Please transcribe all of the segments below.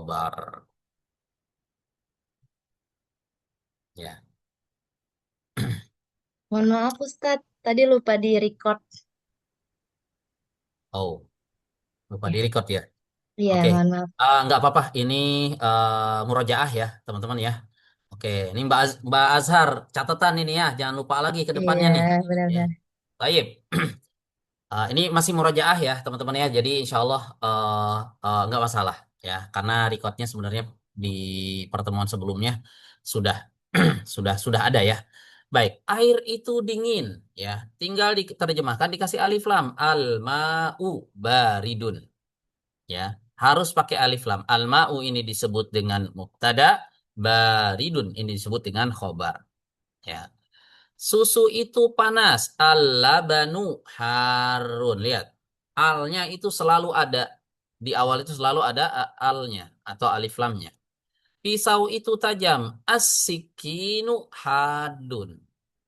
khobar. Ya. Mohon maaf Ustadz, tadi lupa di record. Oh, lupa Ya, di record ya. iya, Oke. mohon maaf. Nggak apa-apa. Ini murojaah ya, teman-teman ya. Oke. Ini Mbak Azhar, catatan ini ya. Jangan lupa lagi ke Iya, depannya nih. Ya. benar-benar. Baik. Ini masih murojaah ya, teman-teman ya. Jadi insya Allah nggak masalah ya. Karena recordnya sebenarnya di pertemuan sebelumnya sudah sudah ada ya. Baik, air itu dingin ya. Tinggal diterjemahkan dikasih alif lam. Al-ma'u baridun ya. Harus pakai alif lam. Al-ma'u ini disebut dengan mubtada, baridun ini disebut dengan khobar ya. Susu itu panas. Al-labanu harun. Lihat, alnya itu selalu ada. Di awal itu selalu ada alnya atau alif lamnya. Pisau itu tajam. As-sikinu hadun.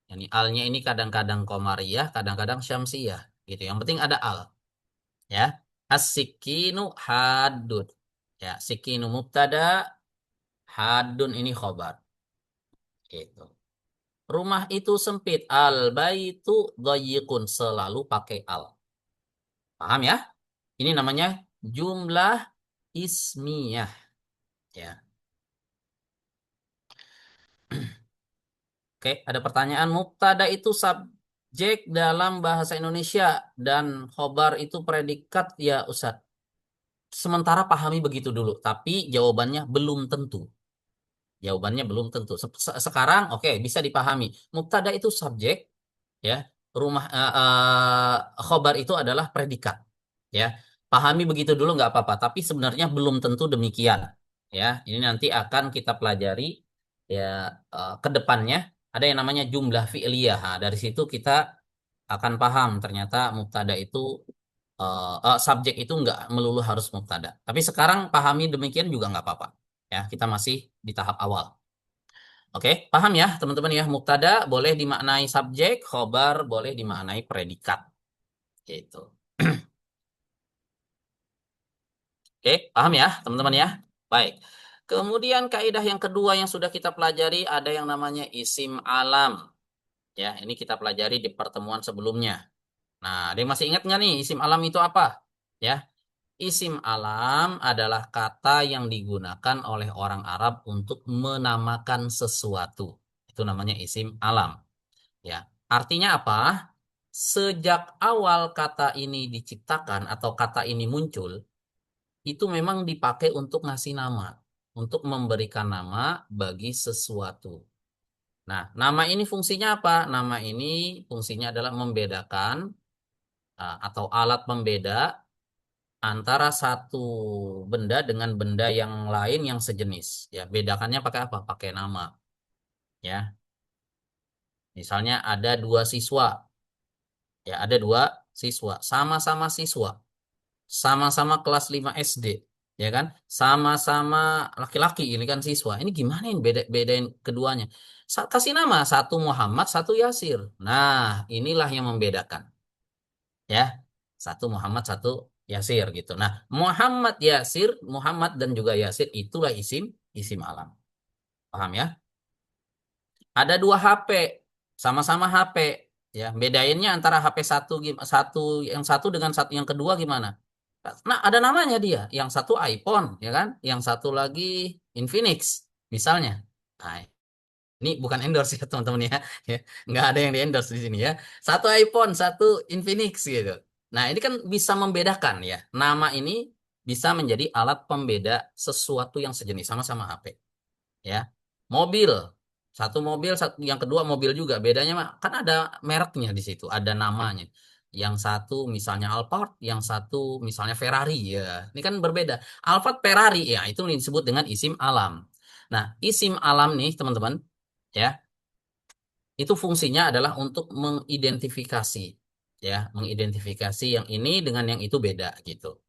Yani alnya ini kadang-kadang komariyah, kadang-kadang syamsiyah. Gitu. Yang penting ada al. Ya. As-sikinu hadun. Ya, sikinu mubtada, hadun ini khobar. Gitu. Rumah itu sempit. Al baitu dhayyikun. Selalu pakai al. Paham ya? Ini namanya jumlah ismiyah. Ya. Oke, ada pertanyaan. Mubtada itu subjek dalam bahasa Indonesia dan khobar itu predikat ya Ustaz. Sementara pahami begitu dulu, tapi jawabannya belum tentu. Jawabannya belum tentu. Sekarang oke bisa dipahami. Mubtada itu subjek ya. Khobar itu adalah predikat ya. Pahami begitu dulu nggak apa-apa, tapi sebenarnya belum tentu demikian ya. Ini nanti akan kita pelajari ya ke depannya ada yang namanya jumlah fi'liyah. Nah, dari situ kita akan paham ternyata mubtada itu subjek itu nggak melulu harus mubtada. Tapi sekarang pahami demikian juga nggak apa-apa. Ya, kita masih di tahap awal. Oke, paham ya teman-teman ya. Mubtada boleh dimaknai subjek, khobar boleh dimaknai predikat. Gitu. Oke, paham ya teman-teman ya. Baik. Kemudian kaidah yang kedua yang sudah kita pelajari ada yang namanya isim alam. Ya, ini kita pelajari di pertemuan sebelumnya. Nah, ada yang masih ingat nggak nih isim alam itu apa? Ya, isim alam adalah kata yang digunakan oleh orang Arab untuk menamakan sesuatu. Itu namanya isim alam. Ya, artinya apa? Sejak awal kata ini diciptakan atau kata ini muncul, itu memang dipakai untuk ngasih nama, untuk memberikan nama bagi sesuatu. Nah, nama ini fungsinya apa? Nama ini fungsinya adalah membedakan atau alat pembeda antara satu benda dengan benda yang lain yang sejenis. Ya, bedakannya pakai apa? Pakai nama. Ya, misalnya ada dua siswa. Ya, ada dua siswa, sama-sama siswa, sama-sama kelas 5 SD, ya kan? Sama-sama laki-laki ini kan siswa. Ini gimana ini bedain keduanya? Kasih nama, satu Muhammad, satu Yasir. Nah, inilah yang membedakan, ya. Satu Muhammad, satu Yasir gitu. Nah, Muhammad Yasir, Muhammad dan juga Yasir itulah isim isim alam. Paham ya? Ada dua HP, sama-sama HP. Ya, bedainnya antara HP satu yang satu dengan satu yang kedua gimana? Nah, ada namanya dia. Yang satu iPhone, ya kan? Yang satu lagi Infinix, misalnya. Nah, ini bukan endorse ya teman-teman ya. Ya, nggak ada yang di endorse di sini ya. Satu iPhone, satu Infinix gitu. Nah, ini kan bisa membedakan ya. Nama ini bisa menjadi alat pembeda sesuatu yang sejenis sama-sama HP ya. Mobil, satu mobil, yang kedua mobil juga. Bedanya kan ada mereknya di situ, ada namanya. Yang satu misalnya Alphard, yang satu misalnya Ferrari ya. Ini kan berbeda. Alphard, Ferrari ya, itu disebut dengan isim alam. Nah, isim alam nih teman-teman ya, itu fungsinya adalah untuk mengidentifikasi ya, mengidentifikasi yang ini dengan yang itu beda gitu.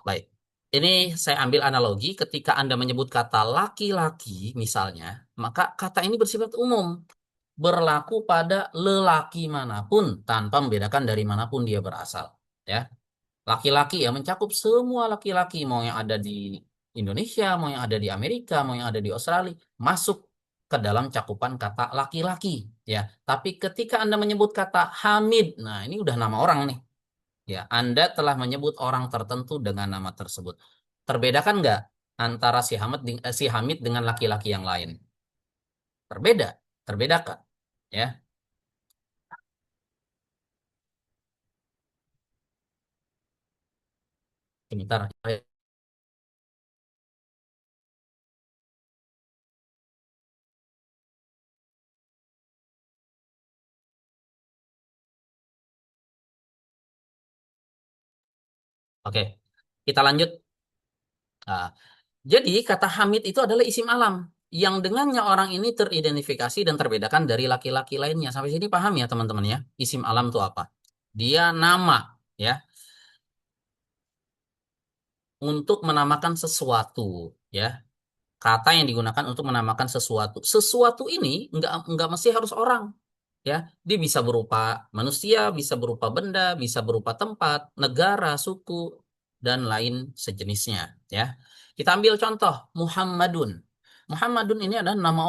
Baik. Ini saya ambil analogi ketika Anda menyebut kata laki-laki misalnya, maka kata ini bersifat umum, berlaku pada lelaki manapun tanpa membedakan dari manapun dia berasal, ya. Laki-laki ya mencakup semua laki-laki mau yang ada di Indonesia, mau yang ada di Amerika, mau yang ada di Australia, masuk ke dalam cakupan kata laki-laki, ya. Tapi ketika Anda menyebut kata Hamid, nah ini udah nama orang nih, ya. Anda telah menyebut orang tertentu dengan nama tersebut. Terbedakan nggak antara si Hamid dengan laki-laki yang lain? Berbeda, terbedakan, ya. Sebentar. Oke, kita lanjut. Nah, jadi kata Hamid itu adalah isim alam yang dengannya orang ini teridentifikasi dan terbedakan dari laki-laki lainnya. Sampai sini paham ya teman-teman ya? Isim alam itu apa? Dia nama, ya, untuk menamakan sesuatu, ya. Kata yang digunakan untuk menamakan sesuatu. Sesuatu ini nggak mesti harus orang, ya. Dia bisa berupa manusia, bisa berupa benda, bisa berupa tempat, negara, suku, dan lain sejenisnya, ya. Kita ambil contoh Muhammadun. Muhammadun ini adalah nama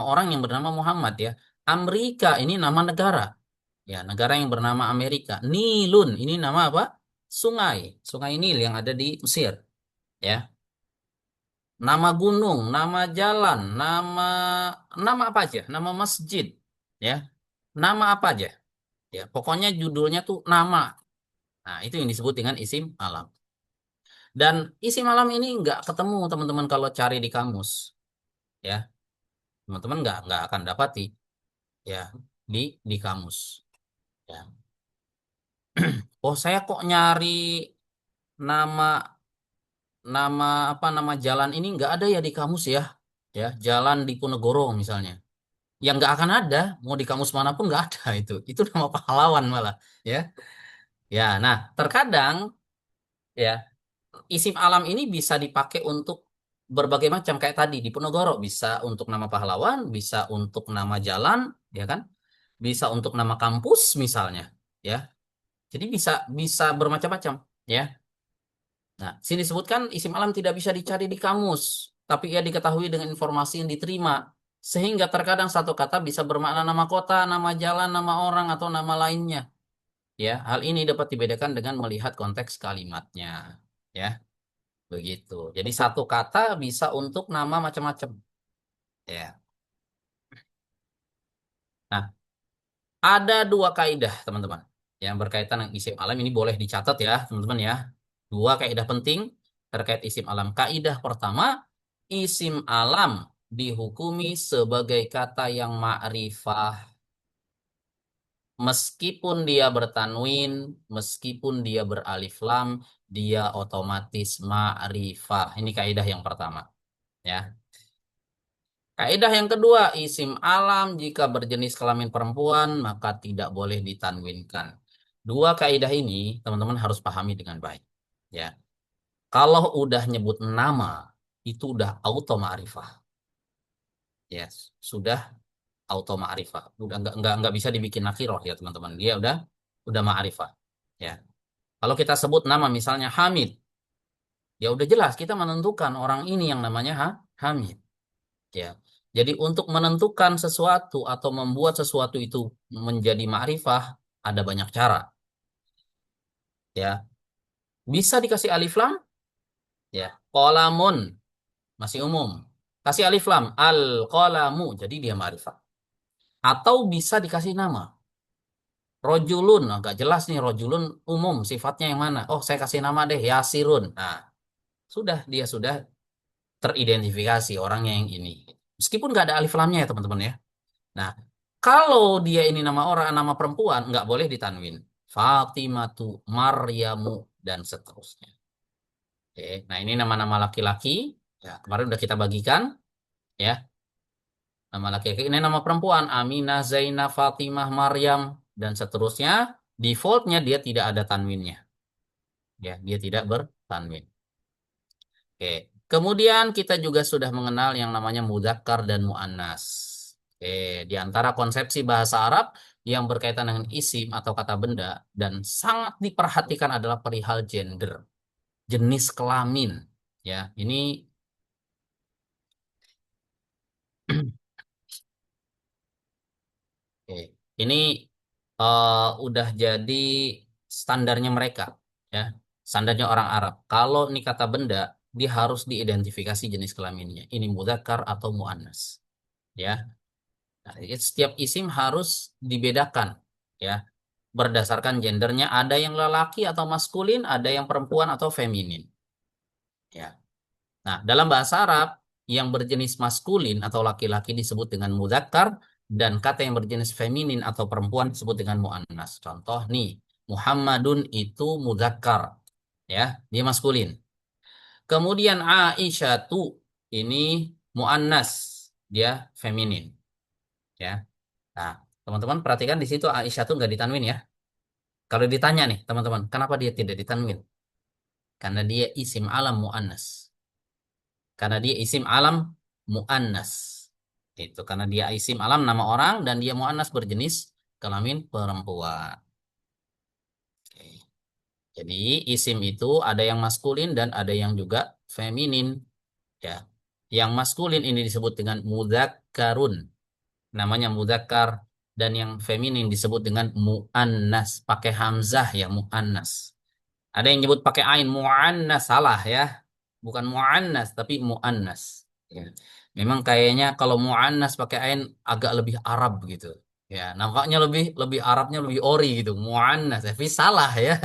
orang yang bernama Muhammad, ya. Amerika ini nama negara, ya, negara yang bernama Amerika. Nilun ini nama apa? Sungai, Sungai Nil yang ada di Mesir, ya. Nama gunung, nama jalan, nama apa aja, nama masjid, ya, nama apa aja, ya, pokoknya judulnya tuh nama. Nah, itu yang disebut dengan isim alam. Dan isim alam ini nggak ketemu teman-teman kalau cari di kamus, ya, teman-teman nggak akan dapati, ya, di kamus, ya. Oh, saya kok nyari nama nama nama jalan ini nggak ada ya di kamus ya, ya, jalan di Ponorogo misalnya. Yang nggak akan ada, mau di kamus manapun nggak ada itu nama pahlawan malah, ya. Ya, nah, terkadang, ya, isim alam ini bisa dipakai untuk berbagai macam, kayak tadi di Ponorogo bisa untuk nama pahlawan, bisa untuk nama jalan, ya kan, bisa untuk nama kampus misalnya, ya. Jadi bisa bisa bermacam-macam, ya. Nah, sini disebutkan isim alam tidak bisa dicari di kamus, tapi ia diketahui dengan informasi yang diterima. Sehingga terkadang satu kata bisa bermakna nama kota, nama jalan, nama orang, atau nama lainnya. Ya, hal ini dapat dibedakan dengan melihat konteks kalimatnya. Ya, begitu. Jadi satu kata bisa untuk nama macam-macam. Ya. Nah, ada dua kaidah, teman-teman, yang berkaitan dengan isim alam. Ini boleh dicatat ya, teman-teman ya. Dua kaidah penting terkait isim alam. Kaidah pertama, isim alam dihukumi sebagai kata yang ma'rifah meskipun dia bertanwin, meskipun dia beralif lam, dia otomatis ma'rifah. Ini kaidah yang pertama, ya. Kaidah yang kedua, isim alam jika berjenis kelamin perempuan maka tidak boleh ditanwinkan. Dua kaidah ini teman-teman harus pahami dengan baik, ya. Kalau udah nyebut nama itu udah auto ma'rifah. Ya, sudah auto ma'rifah. Udah nggak bisa dibikin nakirah ya, teman-teman. Dia udah ma'rifah. Ya. Kalau kita sebut nama misalnya Hamid, ya udah jelas kita menentukan orang ini yang namanya Hamid. Ya. Jadi untuk menentukan sesuatu atau membuat sesuatu itu menjadi ma'rifah ada banyak cara. Ya. Bisa dikasih alif lam, ya. Qalamun masih umum. Kasih alif lam, al qalamu, jadi dia ma'rifah. Atau bisa dikasih nama. Rojulun, agak jelas nih rojulun umum sifatnya yang mana? Oh, saya kasih nama deh Yasirun. Nah, sudah dia sudah teridentifikasi orangnya yang ini. Meskipun nggak ada alif lamnya ya teman-teman ya. Nah, kalau dia ini nama orang, nama perempuan, nggak boleh ditanwin. Fatimatu, Maryamu, dan seterusnya. Oke, nah ini nama-nama laki-laki. Ya, kemarin udah kita bagikan, ya. Nama laki-laki ini nama perempuan. Aminah, Zainab, Fatimah, Maryam, dan seterusnya. Defaultnya dia tidak ada tanwinnya. Ya, dia tidak bertanwin. Oke. Kemudian kita juga sudah mengenal yang namanya mudzakkar dan muannas. Oke, di antara konsepsi bahasa Arab yang berkaitan dengan isim atau kata benda dan sangat diperhatikan adalah perihal gender, jenis kelamin. Ya, ini oke. Ini udah jadi standarnya mereka, ya. Standarnya orang Arab. Kalau ini kata benda, dia harus diidentifikasi jenis kelaminnya. Ini mudzakkar atau muannas, ya. Nah, setiap isim harus dibedakan, ya, berdasarkan gendernya. Ada yang lelaki atau maskulin, ada yang perempuan atau feminin, ya. Nah, dalam bahasa Arab, yang berjenis maskulin atau laki-laki disebut dengan mudzakkar, dan kata yang berjenis feminin atau perempuan disebut dengan muannas. Contoh nih, Muhammadun itu mudzakkar, ya, dia maskulin. Kemudian Aisyatu ini muannas, dia feminin, ya. Nah, teman-teman perhatikan di situ Aisyatu nggak ditanwin ya. Kalau ditanya nih, teman-teman, kenapa dia tidak ditanwin? Karena dia isim alam muannas. Karena dia isim alam muannas. Itu karena dia isim alam nama orang dan dia muannas berjenis kelamin perempuan. Oke. Jadi isim itu ada yang maskulin dan ada yang juga feminin, ya. Yang maskulin ini disebut dengan mudzakkarun, namanya mudzakkar, dan yang feminin disebut dengan muannas, pakai hamzah ya, muannas. Ada yang nyebut pakai ain muannas, salah ya. Bukan muannas tapi muannas. Ya. Memang kayaknya kalau muannas pakai ain agak lebih Arab gitu. Ya, nampaknya lebih lebih Arabnya lebih ori gitu. Muannas, tapi salah ya.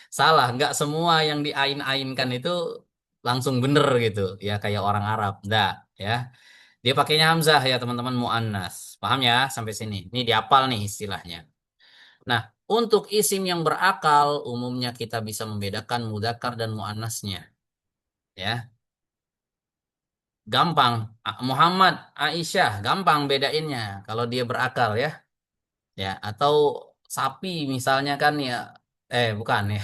Salah, nggak semua yang diain-ainkan itu langsung bener gitu. Ya kayak orang Arab. Enggak, ya. Dia pakainya hamzah ya teman-teman, muannas. Paham ya sampai sini? Ini diapal nih istilahnya. Nah, untuk isim yang berakal, umumnya kita bisa membedakan mudzakkar dan muannasnya. Ya, gampang. Muhammad, Aisyah, gampang bedainnya kalau dia berakal ya. Ya, atau sapi misalnya kan ya, bukan ya.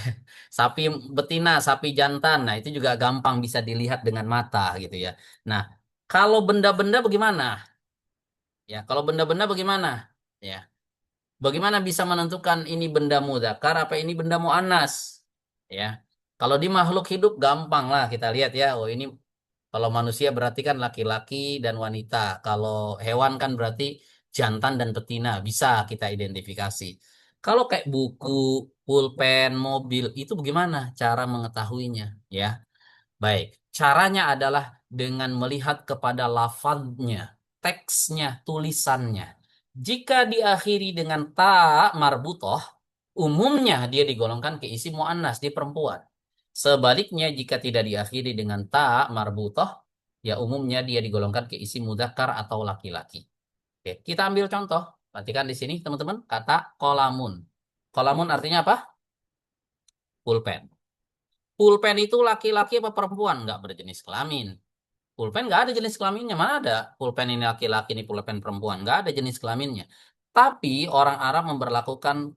Sapi betina, sapi jantan. Nah, itu juga gampang bisa dilihat dengan mata gitu ya. Nah, kalau benda-benda bagaimana? Ya, kalau benda-benda bagaimana? Ya. Bagaimana bisa menentukan ini benda mudzakkar apa ini benda muannas? Ya. Kalau di makhluk hidup gampang lah kita lihat ya. Oh ini kalau manusia berarti kan laki-laki dan wanita. Kalau hewan kan berarti jantan dan betina. Bisa kita identifikasi. Kalau kayak buku, pulpen, mobil itu bagaimana cara mengetahuinya? Ya. Baik, caranya adalah dengan melihat kepada lafadznya, teksnya, tulisannya. Jika diakhiri dengan ta marbutoh, umumnya dia digolongkan ke isim muannas, di perempuan. Sebaliknya, jika tidak diakhiri dengan ta marbutoh, ya umumnya dia digolongkan ke isim mudzakkar atau laki-laki. Oke, kita ambil contoh. Perhatikan di sini, teman-teman, kata kolamun. Kolamun artinya apa? Pulpen. Pulpen itu laki-laki apa perempuan? Nggak berjenis kelamin. Pulpen nggak ada jenis kelaminnya. Mana ada pulpen ini laki-laki, ini pulpen perempuan. Nggak ada jenis kelaminnya. Tapi orang Arab memberlakukan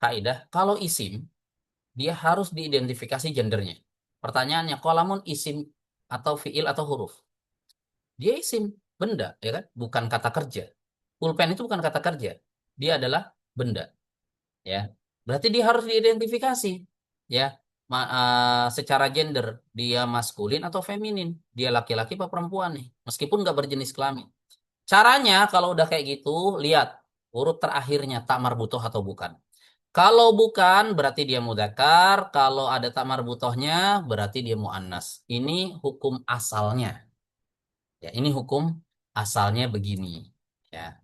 kaidah kalau isim, dia harus diidentifikasi gendernya. Pertanyaannya, kolamun isim atau fiil atau huruf? Dia isim, benda, ya kan? Bukan kata kerja. Pulpen itu bukan kata kerja. Dia adalah benda, ya. Berarti dia harus diidentifikasi, ya. Secara gender, dia maskulin atau feminin, dia laki-laki apa perempuan nih, meskipun nggak berjenis kelamin. Caranya kalau udah kayak gitu, lihat huruf terakhirnya tak marbutoh atau bukan. Kalau bukan, berarti dia mudzakkar. Kalau ada tak marbutohnya, berarti dia muannas. Ini hukum asalnya. Ya, ini hukum asalnya begini. Ya.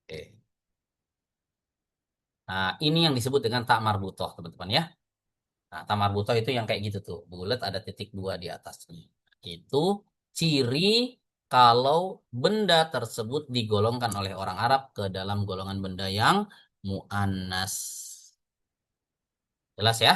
Oke. Nah, ini yang disebut dengan tak marbutoh, teman-teman ya. Nah, tak marbutoh itu yang kayak gitu tuh, bulat ada titik dua di atasnya. Itu ciri kalau benda tersebut digolongkan oleh orang Arab ke dalam golongan benda yang muannas. Jelas ya?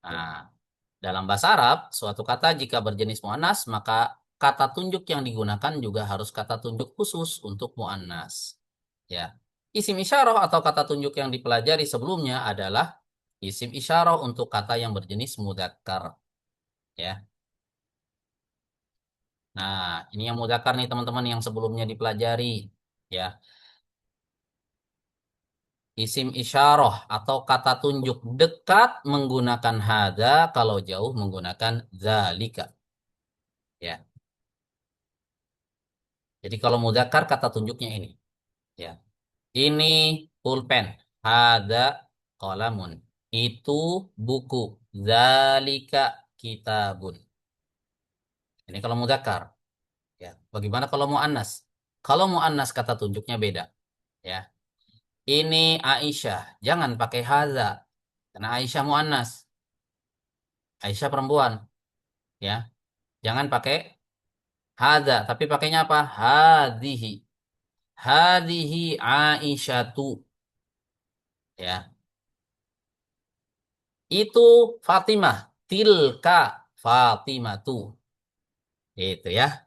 Nah, dalam bahasa Arab, suatu kata jika berjenis muannas, maka kata tunjuk yang digunakan juga harus kata tunjuk khusus untuk muannas. Ya. Isim isyarah atau kata tunjuk yang dipelajari sebelumnya adalah isim isyarah untuk kata yang berjenis mudzakkar. Ya. Nah, ini yang mudzakkar nih teman-teman yang sebelumnya dipelajari. Ya. Isim isyarah atau kata tunjuk dekat menggunakan hada, kalau jauh menggunakan zalika. Ya. Jadi kalau mudzakkar kata tunjuknya ini. Ya. Ini pulpen. Hada qalamun. Itu buku. Zalika kitabun. Ini kalau mudzakkar. Ya. Bagaimana kalau muannas? Kalau muannas kata tunjuknya beda. Ya. Ini Aisyah. Jangan pakai hadza. Karena Aisyah muannas. Aisyah perempuan. Ya. Jangan pakai hadza. Tapi pakainya apa? Hadhihi. Hadhihi Aisyatu. Ya. Itu Fatimah. Tilka Fatimatu. Itu ya.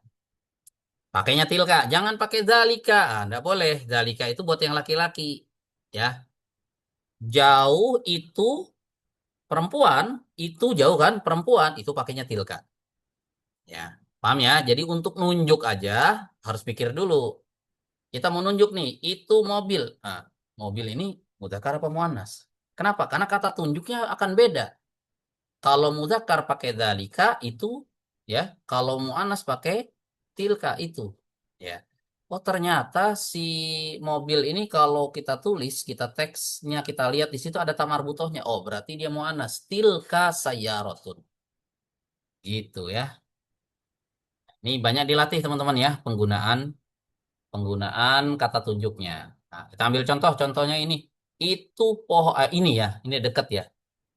Pakainya tilka. Jangan pakai zalika. Ah, enggak boleh. Zalika itu buat yang laki-laki. Ya. Jauh itu perempuan. Itu jauh kan perempuan. Itu pakainya tilka. Ya. Paham ya? Jadi untuk nunjuk aja harus pikir dulu. Kita mau nunjuk nih. Itu mobil. Nah, mobil ini mudzakkar apa muannas? Kenapa? Karena kata tunjuknya akan beda. Kalau mudzakkar pakai dzalika itu ya, kalau muannas pakai tilka itu ya. Oh, ternyata si mobil ini kalau kita tulis, kita teksnya kita lihat di situ ada tamar butohnya. Oh, berarti dia muannas. Tilka sayyaratun. Gitu ya. Ini banyak dilatih teman-teman ya penggunaan penggunaan kata tunjuknya. Nah, kita ambil contoh, contohnya ini. Itu pohon ini ya, ini dekat ya.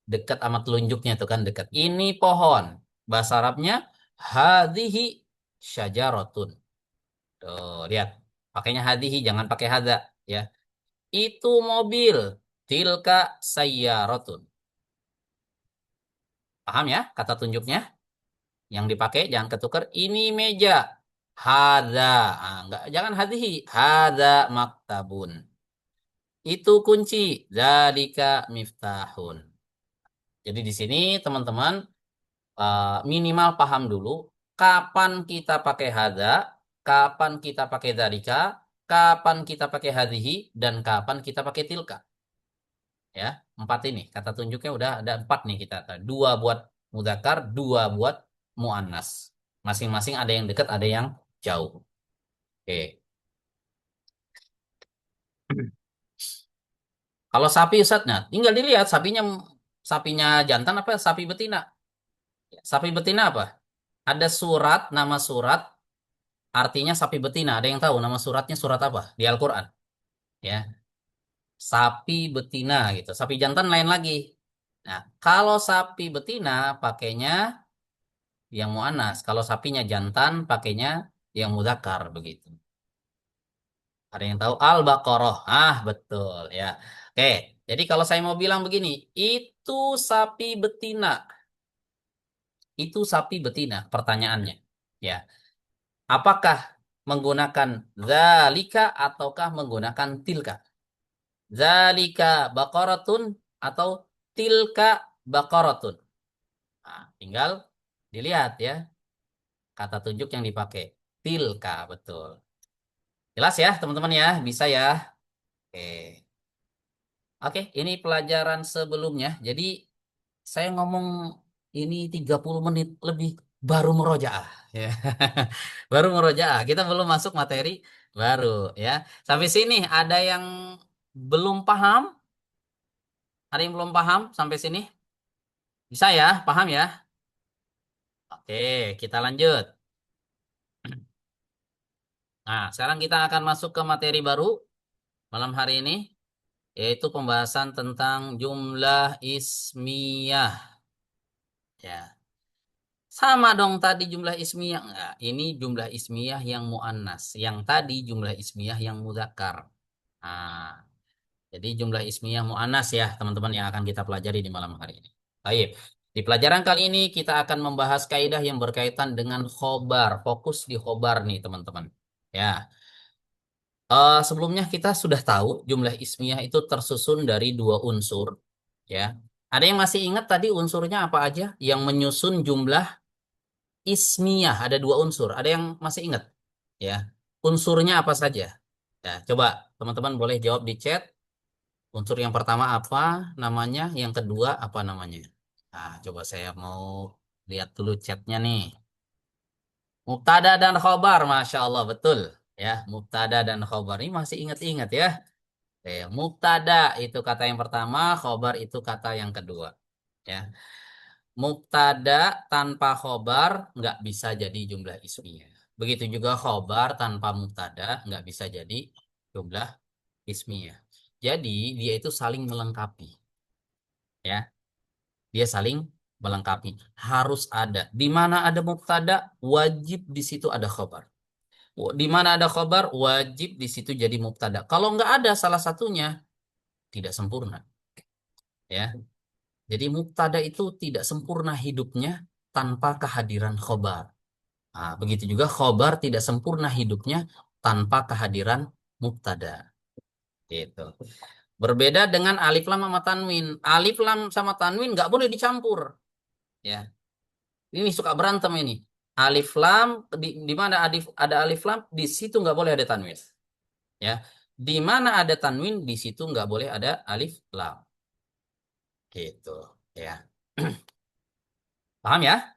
Dekat sama telunjuknya tuh kan dekat. Ini pohon. Bahasa Arabnya hadhihi syajaratun. Tuh, lihat. Pakainya hadhihi, jangan pakai hadza ya. Itu mobil. Tilka sayyaratun. Paham ya kata tunjuknya? Yang dipakai jangan ketukar. Ini meja. Hadza. Ah, enggak, jangan hadhihi. Hadza maktabun. Itu kunci. Zalika miftahun. Jadi di sini teman-teman minimal paham dulu kapan kita pakai hadza, kapan kita pakai dzalika, kapan kita pakai hadhihi, dan kapan kita pakai tilka. Ya, empat ini kata tunjuknya udah ada empat nih kita. Dua buat mudzakkar, dua buat muannas. Masing-masing ada yang dekat, ada yang jauh. Oke. Kalau sapi Ustaz, nah tinggal dilihat sapinya jantan apa sapi betina. Sapi betina apa? Ada surat, nama surat, artinya sapi betina. Ada yang tahu nama suratnya surat apa di Al-Quran? Ya, sapi betina gitu. Sapi jantan lain lagi. Nah, kalau sapi betina pakainya yang muannas. Kalau sapinya jantan pakainya yang mudzakkar begitu. Ada yang tahu Al-Baqarah? Ah, betul ya. Oke, jadi kalau saya mau bilang begini, itu sapi betina. Itu sapi betina pertanyaannya. Ya, apakah menggunakan zalika ataukah menggunakan tilka? Zalika baqaratun atau tilka baqaratun. Nah, tinggal dilihat ya kata tunjuk yang dipakai. Tilka, betul. Jelas ya teman-teman ya, bisa ya. Oke. Oke, ini pelajaran sebelumnya. Jadi saya ngomong ini 30 menit lebih baru murojaah ya. Baru murojaah. Kita belum masuk materi baru ya. Sampai sini ada yang belum paham? Ada yang belum paham sampai sini? Bisa ya, paham ya? Oke, kita lanjut. Nah, sekarang kita akan masuk ke materi baru malam hari ini, yaitu pembahasan tentang jumlah ismiyah. Ya, sama dong tadi jumlah ismiyah. Enggak, ini jumlah ismiyah yang muannas. Yang tadi jumlah ismiyah yang mudzakkar. Nah, jadi jumlah ismiyah muannas ya, teman-teman yang akan kita pelajari di malam hari ini. Baik. Di pelajaran kali ini kita akan membahas kaidah yang berkaitan dengan khobar. Fokus di khobar nih, teman-teman. Ya, sebelumnya kita sudah tahu jumlah ismiyah itu tersusun dari dua unsur. Ya, ada yang masih ingat tadi unsurnya apa aja yang menyusun jumlah ismiyah? Ada dua unsur. Ada yang masih ingat? Ya, unsurnya apa saja? Ya, coba teman-teman boleh jawab di chat. Unsur yang pertama apa namanya? Yang kedua apa namanya? Nah, coba saya mau lihat dulu chatnya nih. Mubtada dan khobar, Masya Allah, betul. Ya, mubtada dan khobar. Ini masih ingat-ingat ya. Mubtada itu kata yang pertama, khobar itu kata yang kedua. Ya, mubtada tanpa khobar nggak bisa jadi jumlah ismiyah. Begitu juga khobar tanpa mubtada nggak bisa jadi jumlah ismiyah. Jadi dia itu saling melengkapi. Ya, dia saling melengkapi. Harus ada. Di mana ada mubtada, wajib di situ ada khobar. Di mana ada khobar, wajib di situ jadi mubtada. Kalau nggak ada salah satunya, tidak sempurna. Ya, jadi mubtada itu tidak sempurna hidupnya tanpa kehadiran khobar. Nah, begitu juga khobar tidak sempurna hidupnya tanpa kehadiran mubtada. Gitu. Berbeda dengan alif lam sama tanwin. Alif lam sama tanwin nggak boleh dicampur. Ya, ini suka berantem ini. Alif lam di mana ada alif lam di situ nggak boleh ada tanwin. Ya, di mana ada tanwin di situ nggak boleh ada alif lam. Gitu. Ya, paham ya?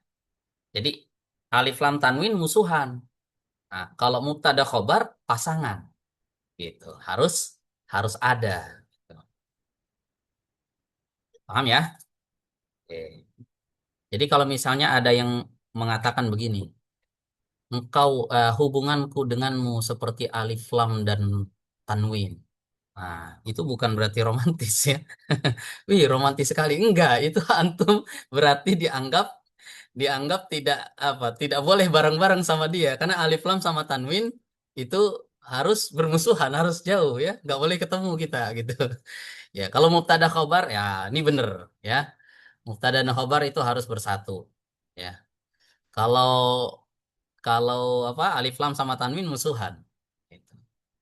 Jadi alif lam tanwin musuhan. Nah, kalau mubtada khobar pasangan. Gitu. Harus harus ada. Gitu. Paham ya? Oke. Jadi kalau misalnya ada yang mengatakan begini, hubunganku denganmu seperti alif lam dan tanwin. Nah, itu bukan berarti romantis ya. Wih, romantis sekali. Enggak, itu antum berarti dianggap tidak apa, tidak boleh bareng-bareng sama dia karena alif lam sama tanwin itu harus bermusuhan, harus jauh ya. Nggak boleh ketemu kita gitu. Ya, kalau mubtada khobar ya ini bener ya. Mubtada dan khobar itu harus bersatu. Ya. Kalau kalau apa alif lam sama tanwin musuhan. Gitu.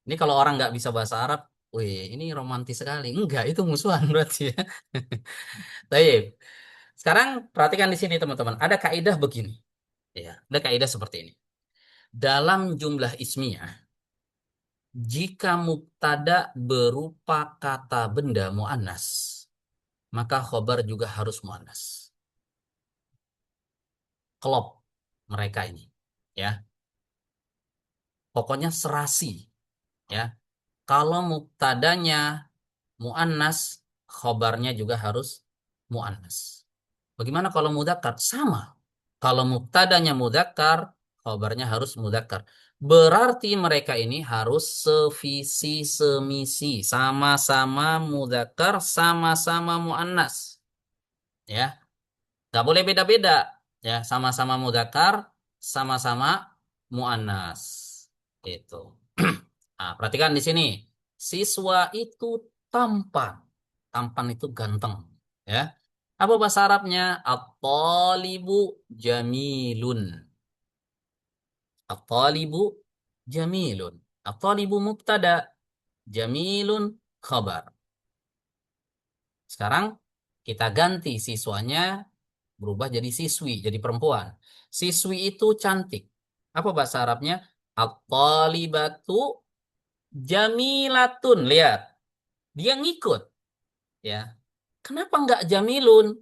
Ini kalau orang nggak bisa bahasa Arab, wih ini romantis sekali. Enggak, itu musuhan berarti ya. Baik. Sekarang perhatikan di sini teman-teman. Ada kaidah begini. Ya, ada kaidah seperti ini. Dalam jumlah ismiyah, jika mubtada berupa kata benda muannas, maka khobar juga harus muannas. Klop mereka ini. Ya, pokoknya serasi. Ya, kalau mubtadanya muannas, khobarnya juga harus muannas. Bagaimana kalau mudzakkar? Sama. Kalau mubtadanya mudzakkar, khobarnya harus mudzakkar. Berarti mereka ini harus sevisi semisi, sama-sama mudzakkar, sama-sama muannas. Ya, nggak boleh beda-beda. Ya, sama-sama mudzakkar, sama-sama muannas. Itu. Nah, perhatikan di sini. Siswa itu tampan. Tampan itu ganteng. Ya. Apa bahasa Arabnya? At-talibu jamilun. At-talibu jamilun. At-talibu mubtada. Jamilun khabar. Sekarang kita ganti siswanya berubah jadi siswi, jadi perempuan. Siswi itu cantik. Apa bahasa Arabnya? At-talibatu jamilatun. Lihat, dia ngikut. Ya, kenapa nggak jamilun?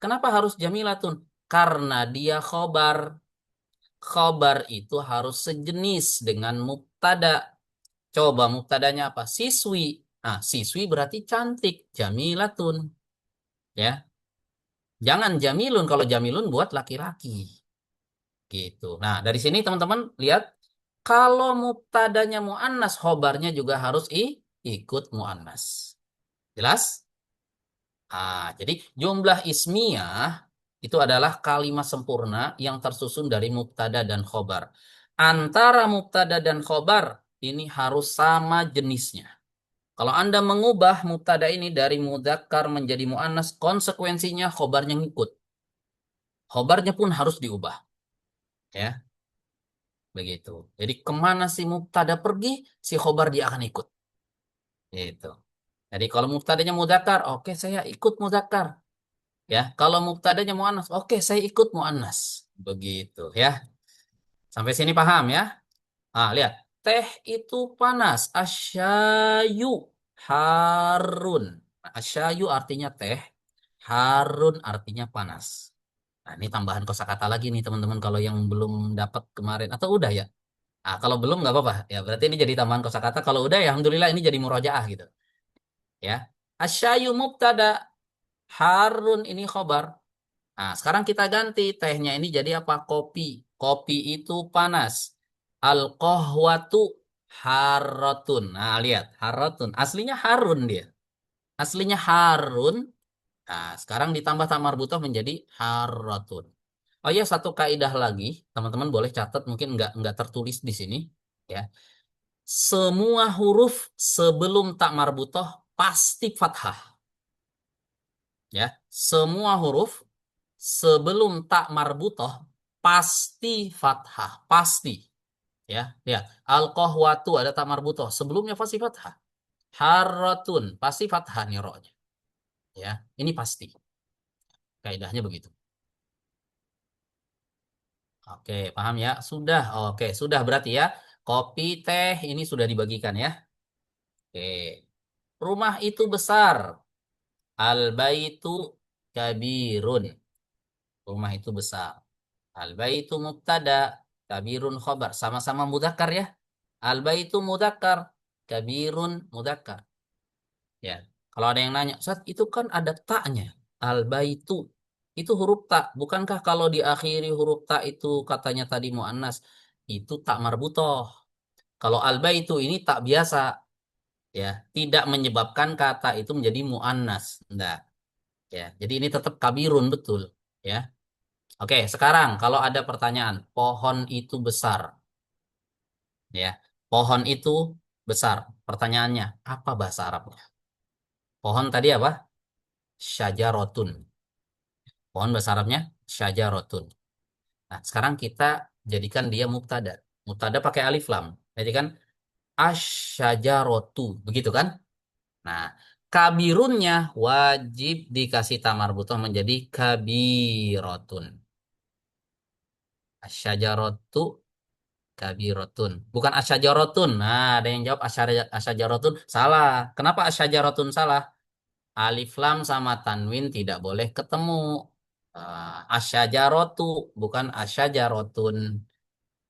Kenapa harus jamilatun? Karena dia khobar. Khobar itu harus sejenis dengan mubtada. Coba mubtadanya apa? Siswi. Nah, siswi berarti cantik. Jamilatun. Ya, jangan jamilun. Kalau jamilun buat laki-laki. Gitu. Nah, dari sini teman-teman lihat. Kalau mubtadanya muannas, khobarnya juga harus ikut muannas. Jelas? Jadi jumlah ismiyah itu adalah kalimat sempurna yang tersusun dari mubtada dan khobar. Antara mubtada dan khobar ini harus sama jenisnya. Kalau Anda mengubah mubtada ini dari mudzakkar menjadi muannas, konsekuensinya khobarnya ngikut. Khobarnya pun harus diubah. Ya, begitu. Jadi kemana si mubtada pergi, si khobar dia akan ikut. Gitu. Jadi kalau mubtadanya mudzakkar, oke saya ikut mudzakkar. Ya, kalau mubtadanya muannas, oke saya ikut muannas. Begitu ya. Sampai sini paham ya? Lihat. Teh itu panas, asyayu Harun. Nah, asyayu artinya teh, harun artinya panas. Nah, ini tambahan kosakata lagi nih teman-teman kalau yang belum dapat kemarin atau udah ya. Nah, kalau belum nggak apa-apa. Ya, berarti ini jadi tambahan kosakata. Kalau udah ya alhamdulillah ini jadi murojaah gitu. Ya. Asyayu mubtada, harun ini khobar. Nah, sekarang kita ganti tehnya ini jadi apa? Kopi. Kopi itu panas. Al-qahwatu harratun. Nah, lihat, harratun. Aslinya harun dia. Aslinya harun. Nah, sekarang ditambah tamar butoh menjadi harratun. Oh ya, satu kaidah lagi, teman-teman boleh catat mungkin nggak tertulis di sini, ya. Semua huruf sebelum tak marbutoh pasti fathah, ya. Semua huruf sebelum tak marbutoh pasti fathah, pasti, ya. Lihat, al-qahwatu ada tak marbutoh, sebelumnya pasti fathah. Harratun pasti fathah nih rohnya, ya. Ini pasti. Kaidahnya begitu. Oke, paham ya? Sudah. Oke, sudah berarti ya. Kopi, teh ini sudah dibagikan ya. Oke. Rumah itu besar. Al-baitu kabirun. Rumah itu besar. Al-baitu mubtada, kabirun khobar. Sama-sama mudzakkar ya. Al-baitu mudzakkar, kabirun mudzakkar. Ya. Kalau ada yang nanya, Ustaz, itu kan ada taknya. Al-baitu. Itu huruf tak. Bukankah kalau diakhiri huruf tak itu katanya tadi muannas? Itu tak marbutoh. Kalau al-baitu ini tak biasa. Ya. Tidak menyebabkan kata itu menjadi muannas. Enggak. Ya. Jadi ini tetap kabirun betul. Ya. Oke, sekarang kalau ada pertanyaan, pohon itu besar. Ya. Pohon itu besar. Pertanyaannya, apa bahasa Arabnya? Pohon tadi apa? Syajarotun. Pohon bahasa Arabnya syajarotun. Nah, sekarang kita jadikan dia mubtada. Mubtada pakai alif lam. Jadi kan asyajarotu, begitu kan? Nah, kabirunnya wajib dikasih tamar butoh menjadi kabirotun. Asyajarotu kabirotun. Bukan asyajarotun. Nah, ada yang jawab asyajarotun. Salah. Kenapa asyajarotun salah? Alif lam sama tanwin tidak boleh ketemu. Asyajarotu bukan asyajarotun.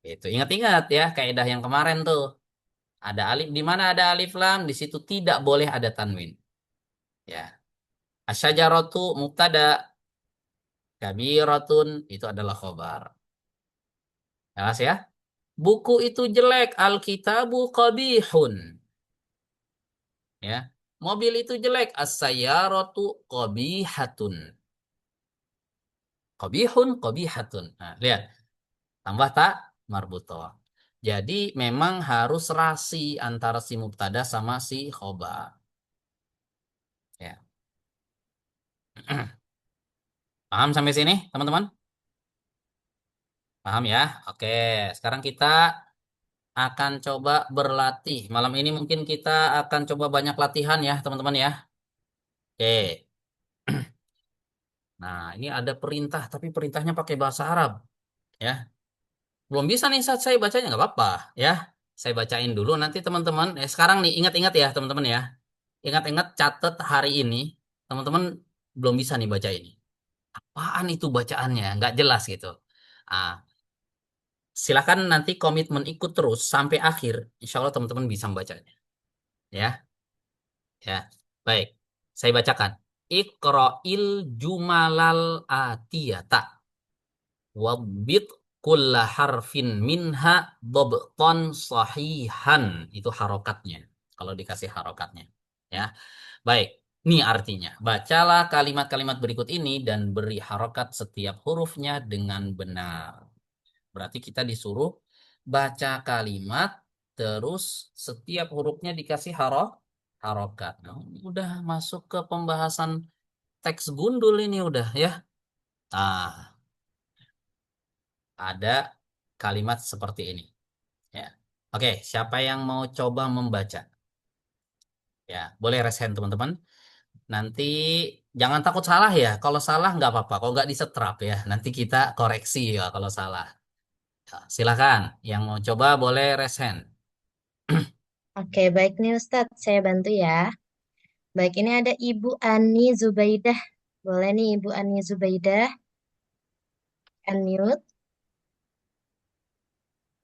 Itu ingat-ingat ya kaidah yang kemarin tuh. Ada alif di mana ada alif lam di situ tidak boleh ada tanwin. Ya. Asyajaratu mubtada, kabiratun itu adalah khobar. Jelas ya? Buku itu jelek, alkitabu qabihun. Ya. Mobil itu jelek, as-sayyaratu qabihatun. Qabihun, qabihatun. Nah, lihat. Tambah tak marbutoh. Jadi memang harus rasi antara si mubtada sama si khobar. Ya. Paham sampai sini, teman-teman? Paham ya? Oke, sekarang kita akan coba berlatih. Malam ini mungkin kita akan coba banyak latihan ya, teman-teman ya. Oke. Nah, ini ada perintah, tapi perintahnya pakai bahasa Arab ya. Belum bisa nih saat saya bacanya nggak apa-apa ya. Saya bacain dulu nanti teman-teman. Sekarang nih ingat-ingat ya, teman-teman ya. Ingat-ingat catat hari ini. Teman-teman belum bisa nih baca ini. Apaan itu bacaannya? Nggak jelas gitu. Ah, silakan nanti komitmen ikut terus sampai akhir. Insya Allah teman-teman bisa membacanya. Ya, ya. Baik, saya bacakan. Iqra'il jumalal atiyata. Wabbit kulla harfin minha dobton sahihan. Itu harokatnya. Kalau dikasih harokatnya. Ya, baik. Ini artinya, bacalah kalimat-kalimat berikut ini dan beri harokat setiap hurufnya dengan benar. Berarti kita disuruh baca kalimat, terus setiap hurufnya dikasih harokat. Nah, udah masuk ke pembahasan teks gundul ini udah ya. Nah, ada kalimat seperti ini. Ya. Oke, siapa yang mau coba membaca? Ya, boleh resen teman-teman. Nanti jangan takut salah ya. Kalau salah nggak apa-apa. Kalau nggak disetrap ya. Nanti kita koreksi ya kalau salah. Ya, silakan. Yang mau coba boleh resen. Oke, baik nih Ustadz, saya bantu ya. Baik, ini ada Ibu Ani Zubaidah. Boleh nih Ibu Ani Zubaidah, unmute.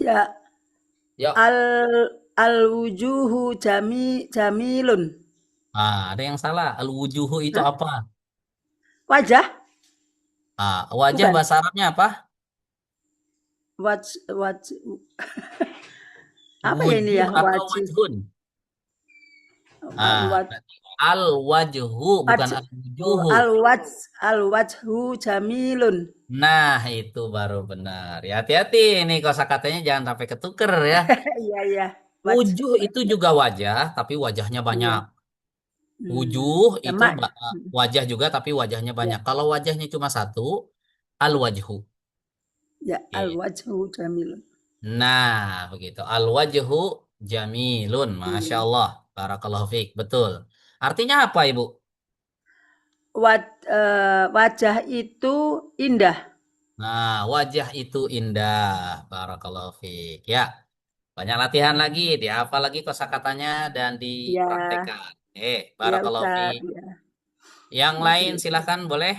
Ya, Yuk. al al wujuhu jamilun. Ada yang salah. Al-wujuhu itu Hah? apa? Wajah? Wajah Bukan. bahasa Arabnya apa? Waj apa ya ini Wujuh ya? atau Wajih. wajhun? Waj Berarti al-wajhu bukan waj oh, al-wujuhu. al wajhu jamilun. Nah, itu baru benar. Ya, hati-hati ini kosakatanya jangan sampai ketuker ya. Iya iya. Wujuh itu Wajah. juga wajah, tapi wajahnya banyak. Iya. Wujuh itu Jamak ya? wajah juga, tapi wajahnya Ya, banyak. Kalau wajahnya cuma satu, al-wajhu. ya al Gitu. wajhu jamilun. Nah, begitu. Al-wajhu jamilun. Masya Jamilun. Allah. Barakallahu fiik. Betul. Artinya apa, Ibu? Wajah itu indah. Nah, wajah itu indah. Barakallahu fiik. Ya, banyak latihan lagi. Dihafal lagi kosakatanya dan Ya, dipraktekkan. ya Barakallahu Ustaz. fiik. Ya, Yang lain makasih Ustaz. silahkan boleh.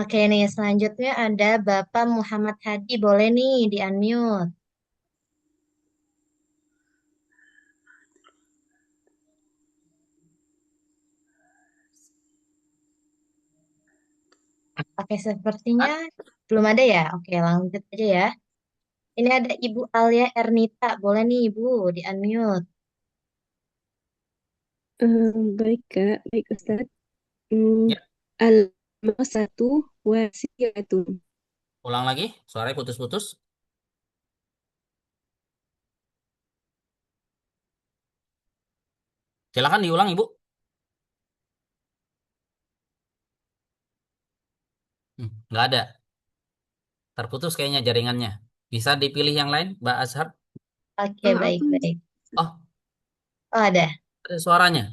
Oke nih, selanjutnya ada Bapak Muhammad Hadi. Boleh nih di unmute. Oke, sepertinya Ah, belum ada ya. Oke, lanjut aja ya. Ini ada Ibu Alia Ernita. Boleh nih Ibu di unmute. Baik Kak, baik Ustadz. Hmm, Ya, al-masatu wasi'atun. ulang lagi. Suaranya putus-putus. Silahkan diulang, Ibu. Nggak ada. Terputus kayaknya jaringannya. Bisa dipilih yang lain, Mbak Azhar? Oke, Apa? baik-baik. Oh, Oh, ada. ada suaranya.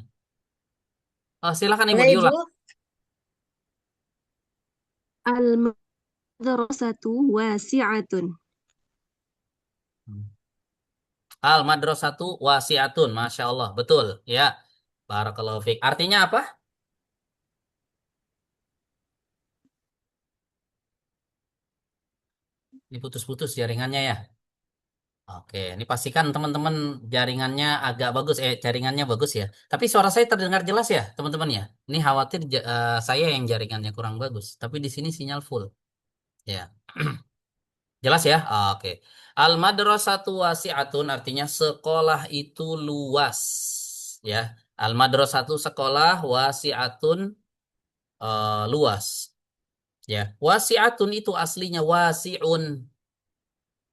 Oh, silakan Ibu Boleh Ibu? diulang. Al-madrasatu wasi'atun. Al madrasatu wasiatun, masya Allah, betul. Ya, barakallahu fiik. Artinya apa? Ini putus-putus jaringannya ya. Oke, ini pastikan teman-teman jaringannya agak bagus. Jaringannya bagus ya. Tapi suara saya terdengar jelas ya, teman-teman ya. Ini khawatir saya yang jaringannya kurang bagus. Tapi di sini sinyal full. Ya, jelas ya. Oke. Al madrasatu wasiatun artinya sekolah itu luas. Ya, al madrasatu sekolah wasiatun luas. Ya, wasi'atun itu aslinya wasi'un,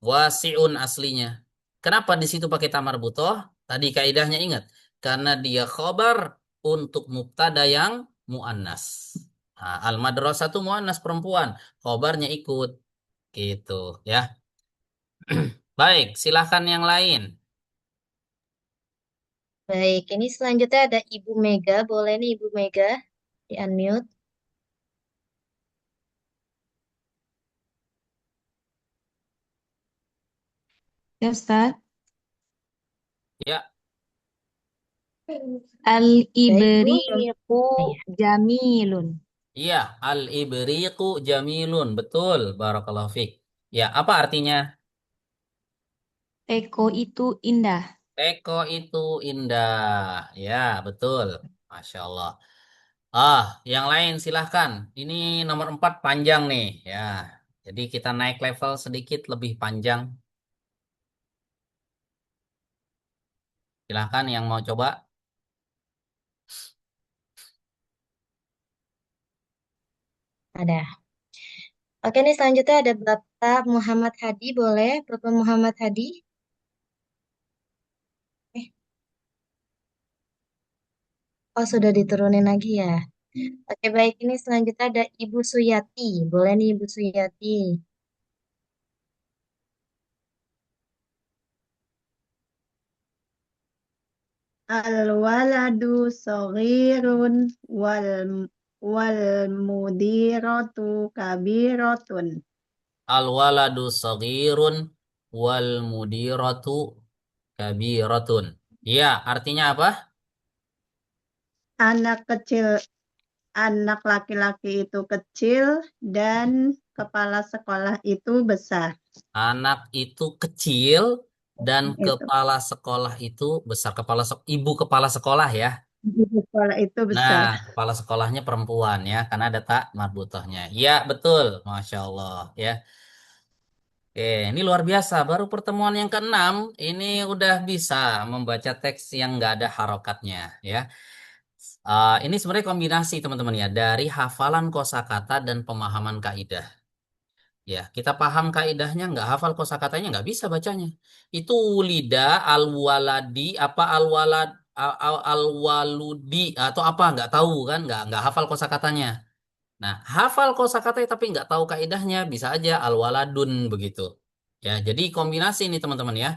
wasi'un aslinya. Kenapa di situ pakai tamar butoh? Tadi kaidahnya ingat, karena dia khobar untuk mubtada yang muannas. Nah, al madrasatu muannas perempuan, khobarnya ikut gitu ya. Baik, silahkan yang lain. Baik, ini selanjutnya ada Ibu Mega. Boleh nih Ibu Mega di unmute. Ya, Ustaz. Ya, Baik Bu. Al-ibriqu Ya. jamilun. iya, al ibriqu jamilun, betul. Barakallahu fiik. Ya, apa artinya? Eko itu indah. Teko itu indah. Ya, betul. Masya Allah. Ah, yang lain silahkan. Ini nomor 4 panjang nih. Ya, jadi kita naik level sedikit lebih panjang. Silahkan yang mau coba. Ada. Oke, ini selanjutnya ada Bapak Muhammad Hadi. Boleh Bapak Muhammad Hadi? Eh, oh sudah diturunin lagi ya. Oke, baik. Ini selanjutnya ada Ibu Suyati. Boleh nih Ibu Suyati. Al-waladu saghirun wal mudiratu kabiratun. Al waladu sagirun wal mudiratu kabiratun. Ya, artinya apa? anak kecil, anak laki-laki itu kecil dan kepala sekolah itu besar. Anak itu kecil dan Itu. kepala sekolah itu besar. Ibu kepala sekolah ya. Ibu sekolah itu Nah, besar. kepala sekolahnya perempuan ya, karena ada tak marbutohnya. Ya, betul. Masya Allah ya. Oke, ini luar biasa. Baru pertemuan yang keenam, ini udah bisa membaca teks yang nggak ada harokatnya ya. Ini sebenarnya kombinasi teman-teman ya, dari hafalan kosakata dan pemahaman kaidah. Ya, kita paham kaidahnya, nggak hafal kosakatanya, nggak bisa bacanya. Itu wulida, alwaladi, apa alwalad, alwaludi atau apa nggak tahu kan, nggak hafal kosakatanya. Nah, hafal kosakatanya tapi nggak tahu kaidahnya, bisa aja alwaladun begitu. Ya, jadi kombinasi ini teman-teman ya.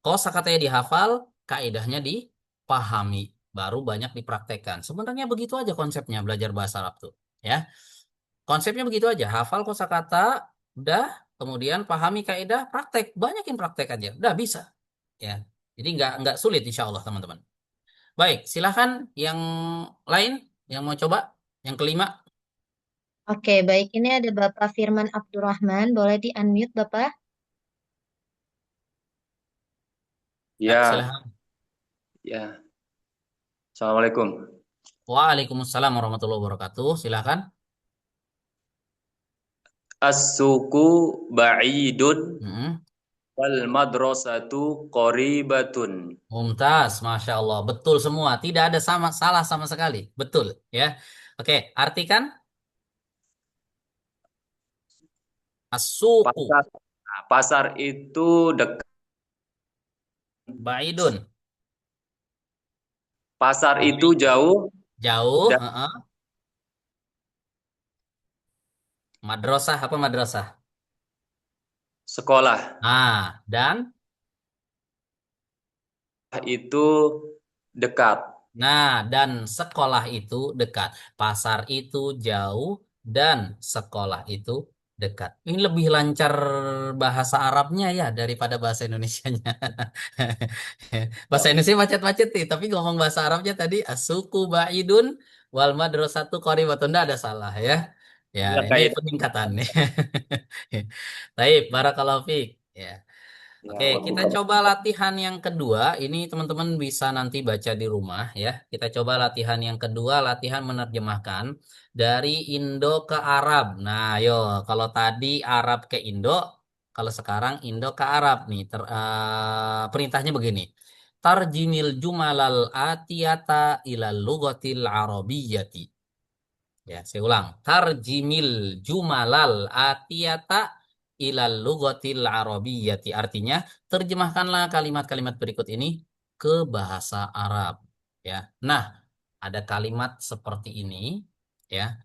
Kosakatanya dihafal, kaidahnya dipahami, baru banyak dipraktekkan. Sebenarnya begitu aja konsepnya belajar bahasa Arab tuh. Ya. Konsepnya begitu aja, hafal kosakata, udah, kemudian pahami kaidah, praktek, banyakin praktek aja, udah bisa. Ya, jadi nggak sulit insya Allah teman-teman. Baik, silahkan yang lain yang mau coba, yang kelima. Oke, baik. Ini ada Bapak Firman Abdurrahman. Boleh di-unmute, Bapak? Ya, Ya, silahkan. ya. Assalamualaikum. Waalaikumsalam warahmatullahi wabarakatuh. Silahkan. As-suku ba'idun Mm-mm. wal madrasatu qoribatun. Mumtaz, masya Allah, betul semua, tidak ada salah sama sekali, betul ya. Oke, artikan as-suqu Pasar, pasar itu dekat. baidun, Pasar itu jauh jauh, dari Madrasah apa madrasah? sekolah. Ah, dan Itu dekat. dan sekolah itu dekat. Pasar itu jauh dan sekolah itu dekat. Ini lebih lancar bahasa Arabnya ya daripada bahasa Indonesianya. Bahasa Indonesia macet-macet nih, tapi ngomong bahasa Arabnya tadi asuku baidun wal madrasatu qoribatun, nggak ada salah ya. Ya, Ya, ini kayak peningkatan nih. Baik, barakallahu fiik. Ya. ya, Oke, kita coba latihan yang kedua. Ini teman-teman bisa nanti baca di rumah ya. Kita coba latihan yang kedua, latihan menerjemahkan dari Indo ke Arab. Nah, ayo, kalau tadi Arab ke Indo, kalau sekarang Indo ke Arab nih. Perintahnya begini. Tarjimil jumalal atiyata ilal lugatil arabiyyati. Ya, saya ulang. Tarjimil jumalal atiyata ilal lugatil arabiyyati. Artinya, terjemahkanlah kalimat-kalimat berikut ini ke bahasa Arab. Ya. Nah, ada kalimat seperti ini. Ya.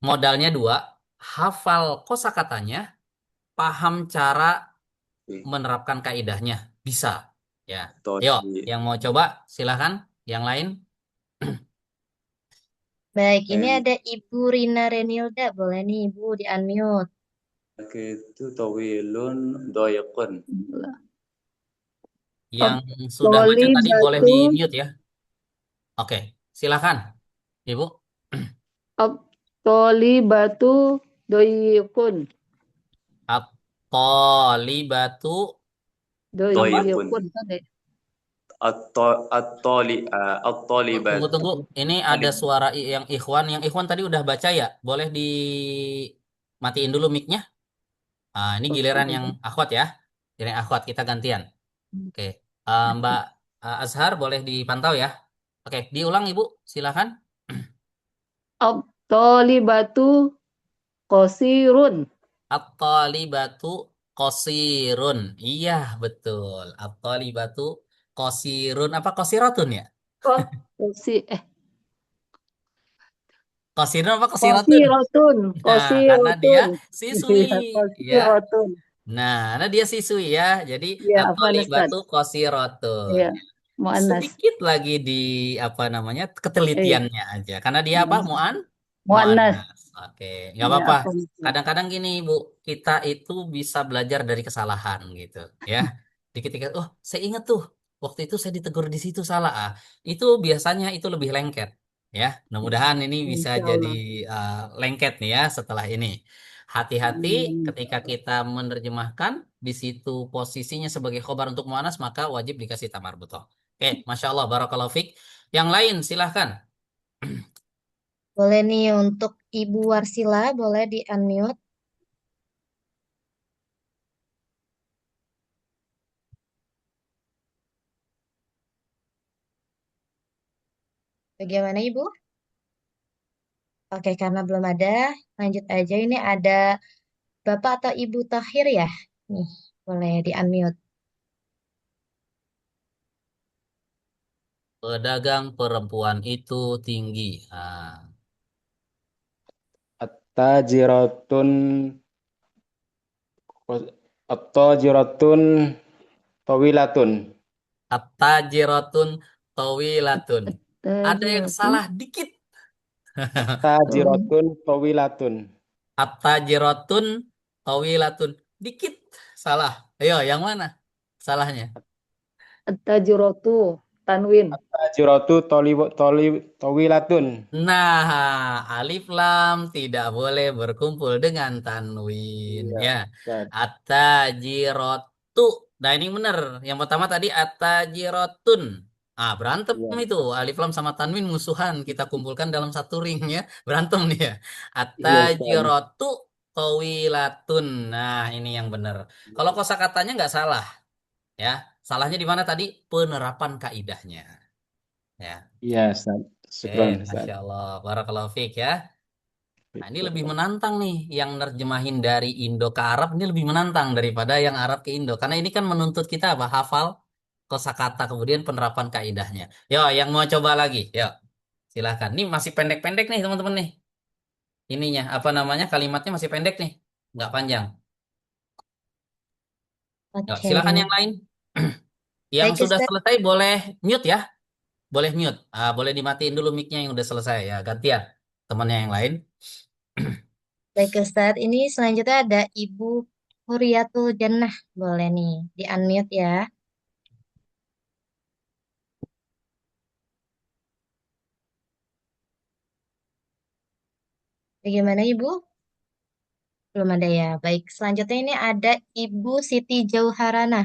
Modalnya dua. Hafal kosakatanya, paham cara menerapkan kaidahnya. Bisa. Ya. Yo, tadi yang mau coba silahkan. Yang lain. Baik, ini yang ada Ibu Rina Renilda. Boleh nih, Ibu di-unmute. itu tawilun doyakun. Yang sudah baca Toli tadi boleh batu, di mute ya. Oke, silakan, Ibu. toli batu doyikun, At-Thalibatu apa? Doyakun. doyikun tadi. Tunggu, At-talibat. tunggu. Ini ada suara yang Ikhwan. Yang Ikhwan tadi udah baca ya? Boleh dimatiin dulu mic-nya. Ini giliran yang Akhwat ya. Giliran Akhwat, kita gantian. Oke. Mbak Azhar boleh dipantau ya. Oke, diulang Ibu, silakan. Toli batu kosirun, At-talibatu qasirun. Iya, betul. At-talibatu qasirun apa qasiratun ya? kok kosi Qasirun apa qasiratun? kosirotun, Nah, karena dia kosirotun, siswi iya ya. kosirotun, Nah, karena dia siswi ya. Jadi iya Afwan Ustaz, at-talibatu qasiratun. iya Muannas, Sedikit lagi di apa namanya iya ketelitiannya aja. Karena dia apa? Muannas, Muannas. Oke, nggak iya apa-apa. Afwan Ustaz, Kadang-kadang gini, Bu, kita itu bisa belajar dari kesalahan gitu, ya. Dikit-dikit, oh, saya ingat tuh. waktu itu saya ditegur di situ salah. Itu biasanya itu lebih lengket. Ya, mudah-mudahan ini bisa Insya jadi Allah. lengket nih ya setelah ini. Hati-hati Amin. ketika kita menerjemahkan di situ posisinya sebagai khobar untuk muannas maka wajib dikasih tamar butoh. Oke, masya Allah, barakallahu fik. Yang lain silahkan. Boleh nih untuk Ibu Warsila, boleh di unmute. Bagaimana Ibu? Oke, karena belum ada, lanjut aja. Ini ada Bapak atau Ibu Tahir ya? Nih, boleh di unmute. Pedagang perempuan itu tinggi. At-tajiratun at-tajiratun tawilatun. At-tajiratun tawilatun. Ada yang Tajiratun. salah dikit. At-tajiratun tawilatun. At-tajiratun tawilatun. Dikit salah. Ayo, yang mana salahnya? At-tajiratu. Tanwin. At-tajiratu tawilatun. Nah, alif lam tidak boleh berkumpul dengan tanwin Iya, ya. Ustaz. At-tajirotu. Nah, ini benar. Yang pertama tadi at-tajirotun. Berantem Iya, itu. Alif lam sama tanwin musuhan. Kita kumpulkan dalam satu ring ya. Berantem nih ya. iya, Ustaz. At-tajirotu tawilatun. Nah, ini yang benar. Kalau kosakatanya nggak salah ya. Salahnya di mana tadi? Penerapan kaidahnya. Ya. Iya, Ustaz. Oke, Syukron, Ustaz. Masya Allah. Barakallahu fiik ya. Nah, ini lebih menantang nih. Yang nerjemahin dari Indo ke Arab ini lebih menantang daripada yang Arab ke Indo. Karena ini kan menuntut kita apa? Hafal kosakata, kemudian penerapan kaidahnya. Yo, yang mau coba lagi. Yo, silahkan. Ini masih pendek-pendek nih teman-teman nih. Ininya, apa namanya? Kalimatnya masih pendek nih. Nggak panjang. Yo, Oke, silahkan yang lain. Yang baik sudah Ustaz. selesai boleh mute ya. Boleh mute. Boleh dimatiin dulu mic-nya yang udah selesai ya. Gantian. Temannya yang lain. Baik Ustaz, ini selanjutnya ada Ibu Huriatul Jannah. Boleh nih, di unmute ya. Bagaimana Ibu? Belum ada ya. Baik, selanjutnya ini ada Ibu Siti Jauharana.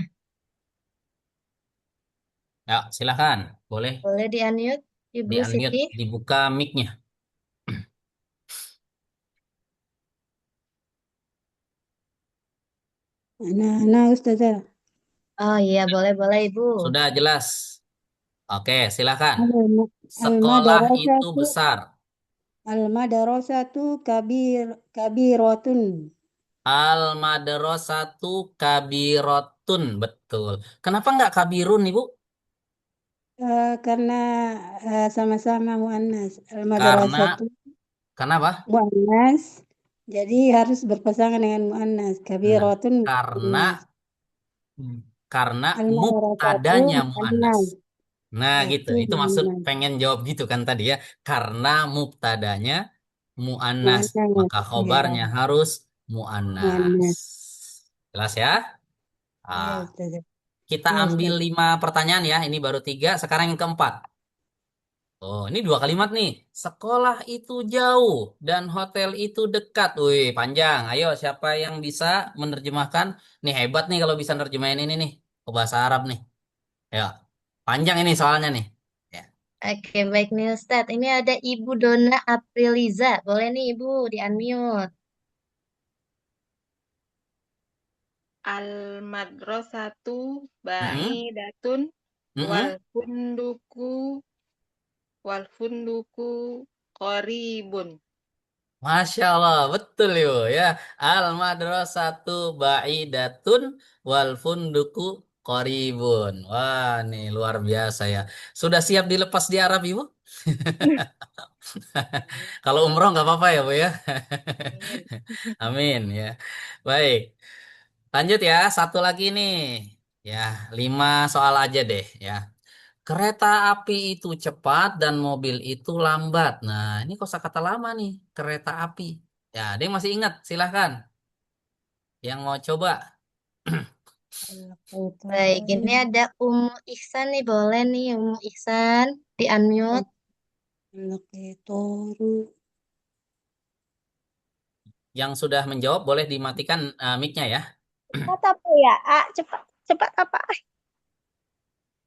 Ya, silakan. Boleh Boleh di unmute, di Ibu unmute, Siti. dibuka mic-nya. Nah, Ustazah. Oh iya, boleh Ibu. Sudah jelas. Oke, silakan. Al- Sekolah itu Al-madrasatu besar. al-madrasatu kabiratun. Al-madrasatu kabirotun. Betul. Kenapa nggak kabirun, Ibu? Karena sama-sama muannas. Karena, Al-madrasatu kenapa? muannas. Jadi harus berpasangan dengan muannas. Nah, Kabiratun karena muannas. karena Al-madrasatu mubtadanya muannas. muannas. Nah, gitu. Satu Itu maksud muannas. pengen jawab gitu kan tadi ya. Karena mubtadanya muannas, Muannas. maka Ya, khobarnya harus muannas. muannas. Jelas ya? Iya, Ah, Ustazah. kita Iya, ambil Ustaz. 5 pertanyaan ya. Ini baru 3. Sekarang yang keempat. Oh, ini 2 kalimat nih. Sekolah itu jauh dan hotel itu dekat. Wih, panjang. Ayo, siapa yang bisa menerjemahkan? Nih hebat nih kalau bisa nerjemahin ini nih ke bahasa Arab nih. Ayo, panjang ini soalnya nih. Ya. Oke, baik nih Ustaz. Ini ada Ibu Dona Apriliza. Boleh nih Ibu di unmute. Al-madrasatu Mm-mm, ba'idatun wal mm-mm. funduku wal funduku qaribun. Masya Allah, betul yo ya. Al madrasatu ba'idatun wal funduku qoribun. Wah, nih luar biasa ya. Sudah siap dilepas di Arab, Ibu? Kalau umroh nggak apa-apa ya, Bu ya. Amin. Amin ya. Baik, lanjut ya. Satu lagi nih. Ya, 5 soal aja deh ya. Kereta api itu cepat dan mobil itu lambat. Nah, ini kosakata lama nih, kereta api. Ya, ada yang masih ingat? Silahkan. Yang mau coba. Baik, ini ada Umu Ihsan nih, boleh nih Umu Ihsan di unmute. Yang sudah menjawab boleh dimatikan mic-nya ya. Cepat apa ya? Cepat, cepat apa?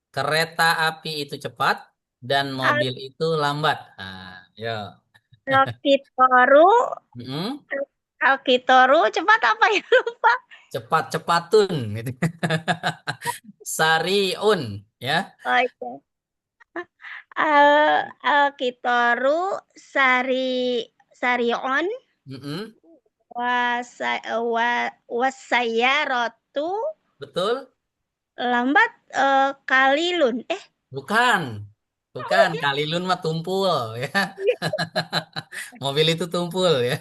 Kereta api itu cepat dan Al mobil itu lambat. Nah, yo. Alkitoru, Mm-mm. Alkitoru, cepat apa ya? Lupa. Cepat-cepatun gitu. Sariun ya. Oh iya. Alkitoru, Sarion, Mm-mm. Wasayaratu, Betul? lambat, Kalilun. Bukan. Bukan, Kalilun mah tumpul ya. Mobil itu tumpul ya.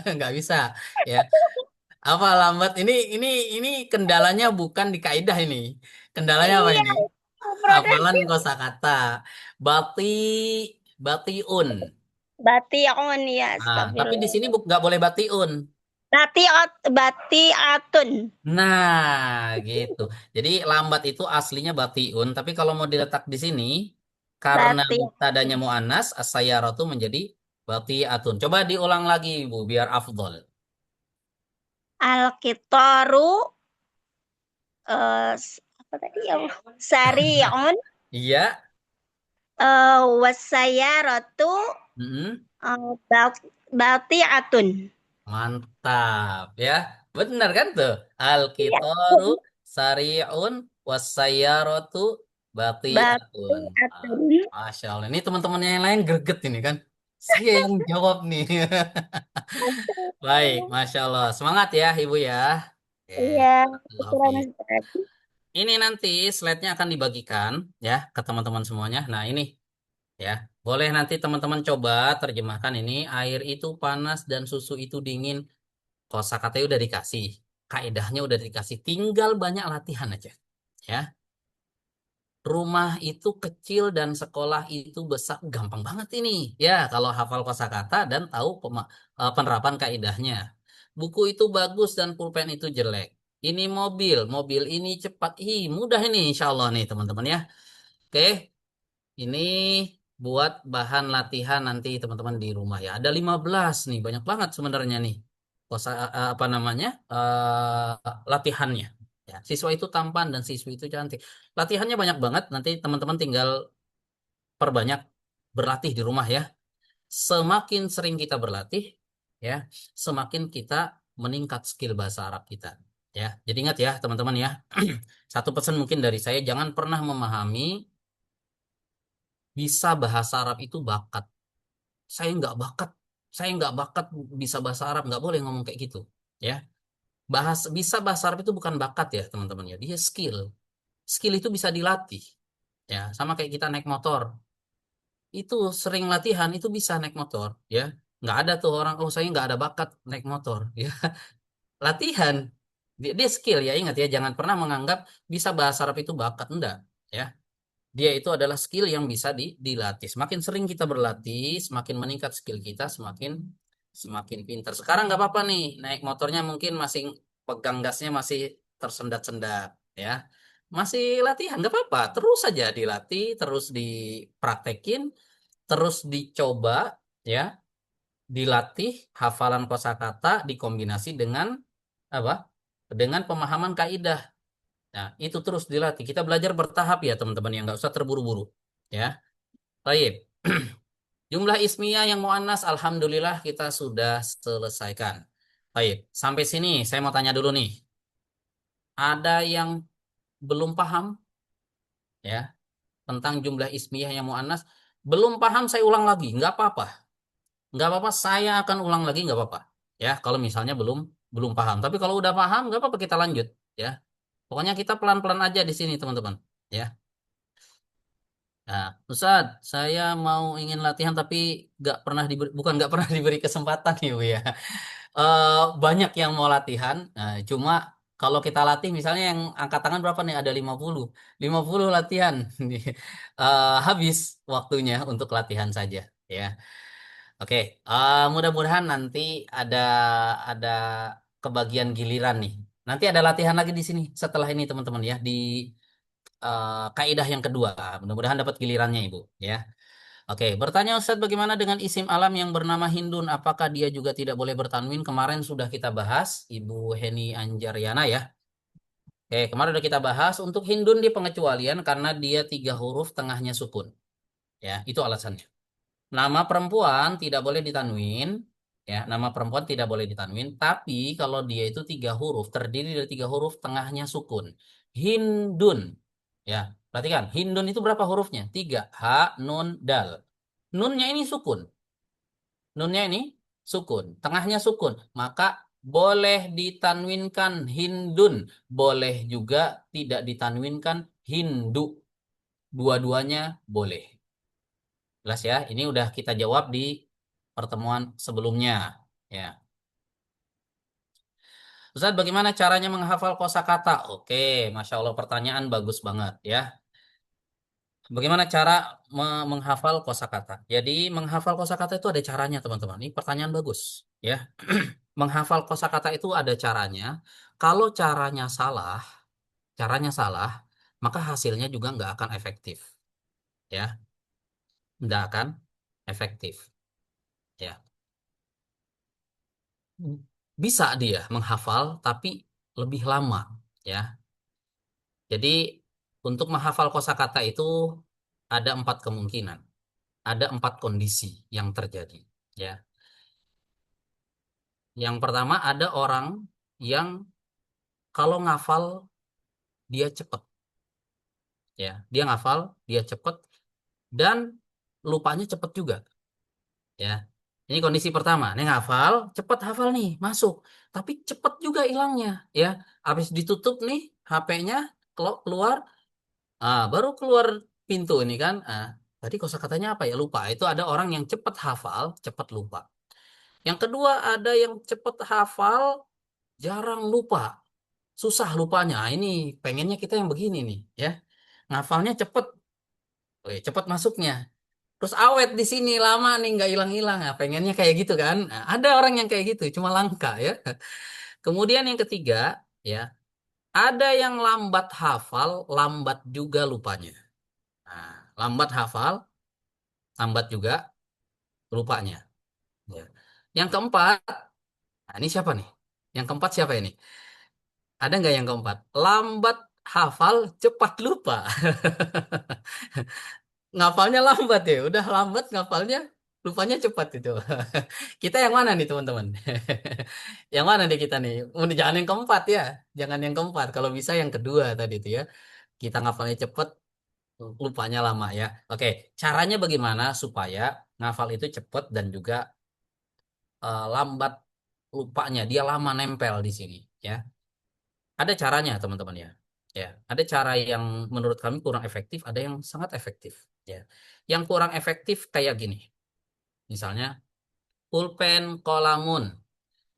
Nggak bisa ya. Apa lambat ini kendalanya bukan di kaidah ini. Kendalanya apa Iya, ini? Hafalan produktif. kosakata. Bati batiun. Bation ya, Nah, tapi di sini astagfirullah. nggak boleh batiun. Batiatun. Nah, gitu. Jadi lambat itu aslinya batiun, tapi kalau mau diletak di sini karena Batiatun. tadanya muannas as-sayyaratu menjadi batiatun. Coba diulang lagi, Bu, biar afdol. Alkitoru, apa tadi ya? Sarion, Iya. wasayaratu, Mm-mm. batiatun. Mantap ya. Benar kan tuh? Iya, Al-qitaru sari'un wasayyaratu bati'atun. Ah, batiatun. Masya Allah. Ini teman-temannya yang lain greget ini kan. Saya yang jawab nih. Baik, Astagfirullah. Masya Allah. Semangat ya Ibu ya. Oke, Iya, barakallahu kurang fiik. tadi. Ini nanti slide-nya akan dibagikan ya ke teman-teman semuanya. Nah ini ya. Boleh nanti teman-teman coba terjemahkan ini. Air itu panas dan susu itu dingin. Kosakatanya udah dikasih, kaidahnya udah dikasih, tinggal banyak latihan aja. Ya, rumah itu kecil dan sekolah itu besar, gampang banget ini. Ya, kalau hafal kosakata dan tahu penerapan kaidahnya. Buku itu bagus dan pulpen itu jelek. Ini mobil, mobil ini cepat. Ih, mudah ini, insya Allah nih teman-teman ya. Oke, ini buat bahan latihan nanti teman-teman di rumah ya. Ada 15 nih, banyak banget sebenarnya nih. Apa namanya? Latihannya. Ya, siswa itu tampan dan siswi itu cantik. Latihannya banyak banget. Nanti teman-teman tinggal perbanyak berlatih di rumah ya. Semakin sering kita berlatih, ya, semakin kita meningkat skill bahasa Arab kita. Ya, jadi ingat ya teman-teman ya. Satu pesan mungkin dari saya, jangan pernah memahami bisa bahasa Arab itu bakat. Saya nggak bakat, saya nggak bakat bisa bahasa Arab, nggak boleh ngomong kayak gitu. Ya, bisa bahasa Arab itu bukan bakat ya teman-teman ya, dia skill. Skill itu bisa dilatih. Ya, sama kayak kita naik motor. Itu sering latihan itu bisa naik motor. Ya, nggak ada tuh orang, oh saya nggak ada bakat naik motor. Ya, latihan. Dia skill ya, ingat ya, jangan pernah menganggap bisa bahasa Arab itu bakat, enggak. Ya, dia itu adalah skill yang bisa dilatih. Semakin sering kita berlatih, semakin meningkat skill kita, semakin semakin pintar. Sekarang nggak apa-apa nih, naik motornya mungkin masih pegang gasnya masih tersendat-sendat, ya. Masih latihan, nggak apa-apa. Terus saja dilatih, terus dipraktekin, terus dicoba, ya. Dilatih hafalan kosakata dikombinasi dengan apa? Dengan pemahaman kaidah. Nah, itu terus dilatih. Kita belajar bertahap ya, teman-teman, yang nggak usah terburu-buru. Ya, baik. Jumlah ismiyah yang muannas, alhamdulillah kita sudah selesaikan. Baik, sampai sini saya mau tanya dulu nih. Ada yang belum paham ya tentang jumlah ismiyah yang muannas? Belum paham, saya ulang lagi. Nggak apa-apa. Nggak apa-apa, saya akan ulang lagi, nggak apa-apa. Ya, kalau misalnya belum belum paham. Tapi kalau udah paham, nggak apa-apa kita lanjut. Ya, pokoknya kita pelan-pelan aja di sini, teman-teman. Ya. Nah, Ustaz, saya mau ingin latihan tapi bukan nggak pernah diberi kesempatan nih, Bu ya. Eh, banyak yang mau latihan, nah, cuma kalau kita latih misalnya yang angkat tangan berapa nih? Ada 50 latihan. Habis waktunya untuk latihan saja, ya. Oke, mudah-mudahan nanti ada kebagian giliran nih. Nanti ada latihan lagi di sini setelah ini teman-teman ya di kaidah yang kedua. Mudah-mudahan dapat gilirannya Ibu ya. Oke, bertanya Ustadz bagaimana dengan isim alam yang bernama Hindun? Apakah dia juga tidak boleh bertanwin? Kemarin sudah kita bahas Ibu Heni Anjaryana ya. Oke, kemarin sudah kita bahas untuk Hindun di pengecualian karena dia 3 huruf tengahnya sukun. Ya, itu alasannya. Nama perempuan tidak boleh ditanwin, ya. Nama perempuan tidak boleh ditanwin. Tapi kalau dia itu 3 huruf, terdiri dari 3 huruf, tengahnya sukun. Hindun, ya. Perhatikan, Hindun itu berapa hurufnya? 3, H, Nun, Dal. Nunnya ini sukun. Nunnya ini sukun. Tengahnya sukun. Maka boleh ditanwinkan Hindun. Boleh juga tidak ditanwinkan Hindu. Dua-duanya boleh. Jelas ya, ini udah kita jawab di pertemuan sebelumnya. Ya, Ustaz, bagaimana caranya menghafal kosakata? Oke, Masya Allah pertanyaan bagus banget ya. Bagaimana cara menghafal kosakata? Jadi menghafal kosakata itu ada caranya teman-teman. Ini pertanyaan bagus ya. Menghafal kosakata itu ada caranya. Kalau caranya salah, maka hasilnya juga nggak akan efektif. Ya, nggak akan efektif. Ya. Bisa dia menghafal tapi lebih lama ya. Jadi untuk menghafal kosakata itu ada 4 kemungkinan, ada 4 kondisi yang terjadi ya. Yang pertama ada orang yang kalau ngafal dia cepet ya, dia ngafal dia cepet dan lupanya cepet juga ya. Ini kondisi pertama, nih ngafal cepet hafal nih masuk, tapi cepet juga hilangnya ya. Habis ditutup nih HP-nya keluar. Baru keluar pintu ini kan. Tadi kosakatanya apa ya? Lupa. Itu ada orang yang cepat hafal, cepat lupa. Yang kedua ada yang cepat hafal, jarang lupa. Susah lupanya. Ini pengennya kita yang begini nih, ya. Ngafalnya cepet, cepet masuknya. Terus awet di sini lama nih nggak hilang-hilang. Pengennya kayak gitu kan. Ada orang yang kayak gitu, cuma langka ya. Kemudian yang ketiga, ya, ada yang lambat hafal, lambat juga lupanya. Lambat hafal, lambat juga lupanya. Ya. Yang keempat, nah ini siapa nih? Yang keempat siapa ini? Ada nggak yang keempat? Lambat hafal, cepat lupa. Ngafalnya lambat ya, udah lambat ngafalnya, lupanya cepat itu. Kita yang mana nih teman-teman? Yang mana nih kita nih? Jangan yang keempat ya, jangan yang keempat. Kalau bisa yang kedua tadi itu ya. Kita ngafalnya cepat, lupanya lama ya. Oke, caranya bagaimana supaya ngafal itu cepat dan juga lambat lupanya, dia lama nempel di sini ya. Ada caranya teman-teman ya. Ya, ada cara yang menurut kami kurang efektif, ada yang sangat efektif ya. Yang kurang efektif kayak gini. Misalnya pulpen kolamun,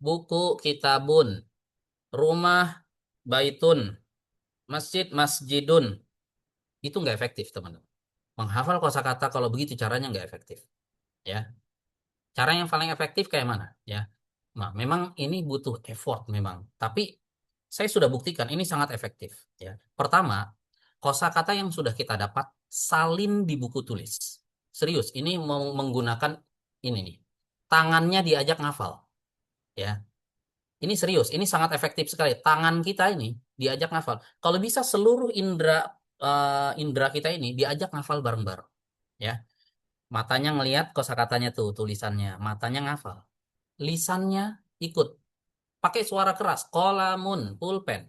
buku kitabun, rumah baitun, masjid masjidun. Itu nggak efektif teman-teman. Menghafal kosakata kalau begitu caranya nggak efektif ya. Cara yang paling efektif kayak mana ya? Nah, memang ini butuh effort memang, tapi saya sudah buktikan ini sangat efektif ya. Pertama, kosakata yang sudah kita dapat salin di buku tulis. Serius, ini mau menggunakan ini nih. Tangannya diajak ngafal ya. Ini serius, ini sangat efektif sekali. Tangan kita ini diajak ngafal. Kalau bisa seluruh indera kita ini diajak ngafal bareng-bareng ya. Matanya ngelihat kosakatanya tuh tulisannya, matanya ngafal. Lisannya ikut pakai suara keras, kolamun pulpen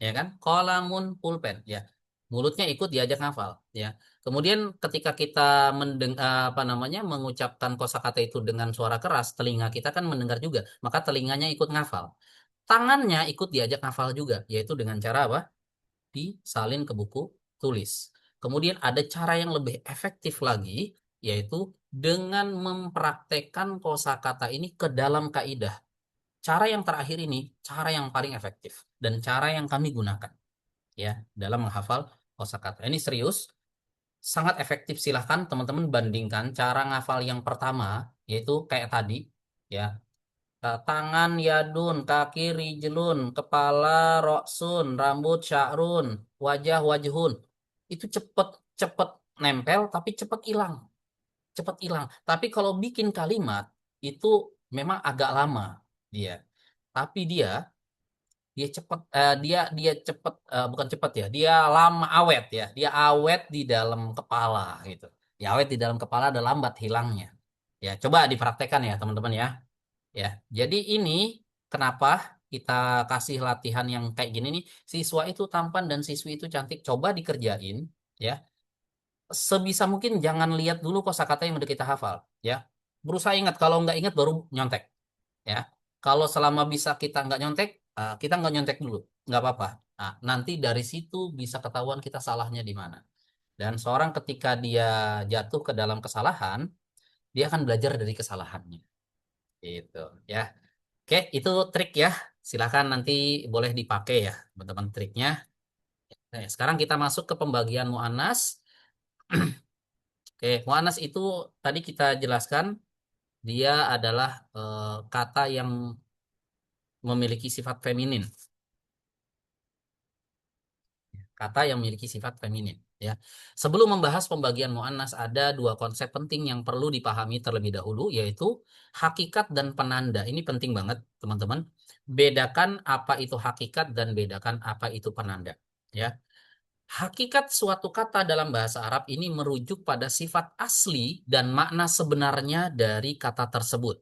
ya kan, kolamun pulpen ya, mulutnya ikut diajak ngafal ya. Kemudian ketika kita apa namanya mengucapkan kosakata itu dengan suara keras, telinga kita kan mendengar juga, maka telinganya ikut ngafal, tangannya ikut diajak ngafal juga, yaitu dengan cara apa? Disalin ke buku tulis. Kemudian ada cara yang lebih efektif lagi, yaitu dengan mempraktekkan kosakata ini ke dalam kaidah. Cara yang terakhir ini cara yang paling efektif dan cara yang kami gunakan ya dalam menghafal kosakata. Ini serius, sangat efektif. Silahkan teman-teman bandingkan cara ngafal yang pertama, yaitu kayak tadi ya. Tangan yadun, kaki rijlun, kepala roksun, rambut sya'run, wajah wajhun. Itu cepet cepet nempel tapi cepet hilang, cepet hilang. Tapi kalau bikin kalimat itu memang agak lama dia. Tapi dia cepet, dia cepet, bukan cepet ya, dia lama awet ya, dia awet di dalam kepala gitu. Dia awet di dalam kepala ada lambat hilangnya. Ya, coba dipraktekkan ya teman-teman ya. Ya, jadi ini kenapa kita kasih latihan yang kayak gini nih, siswa itu tampan dan siswi itu cantik. Coba dikerjain ya. Sebisa mungkin jangan lihat dulu kosakata yang udah kita hafal ya. Berusaha ingat, kalau nggak ingat baru nyontek ya. Kalau selama bisa kita nggak nyontek, kita nggak nyontek dulu, nggak apa-apa. Nah, nanti dari situ bisa ketahuan kita salahnya di mana. Dan seorang ketika dia jatuh ke dalam kesalahan, dia akan belajar dari kesalahannya. Gitu ya. Oke, itu trik ya. Silakan nanti boleh dipakai ya, teman-teman triknya. Nah, sekarang kita masuk ke pembagian muannas. Oke, muannas itu tadi kita jelaskan dia adalah kata yang memiliki sifat feminin. Kata yang memiliki sifat feminin ya. Sebelum membahas pembagian muannas ada dua konsep penting yang perlu dipahami terlebih dahulu, yaitu hakikat dan penanda. Ini penting banget teman-teman. Bedakan apa itu hakikat dan bedakan apa itu penanda ya. Hakikat suatu kata dalam bahasa Arab ini merujuk pada sifat asli dan makna sebenarnya dari kata tersebut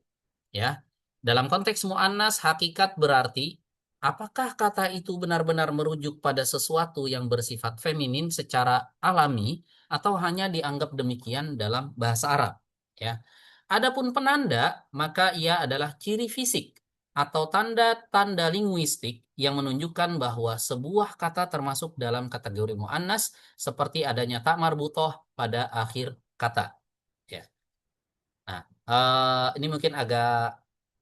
ya. Dalam konteks muannas, hakikat berarti apakah kata itu benar-benar merujuk pada sesuatu yang bersifat feminin secara alami atau hanya dianggap demikian dalam bahasa Arab, ya. Adapun penanda, maka ia adalah ciri fisik atau tanda-tanda linguistik yang menunjukkan bahwa sebuah kata termasuk dalam kategori muannas seperti adanya tak marbutoh pada akhir kata, ya. Nah, ini mungkin agak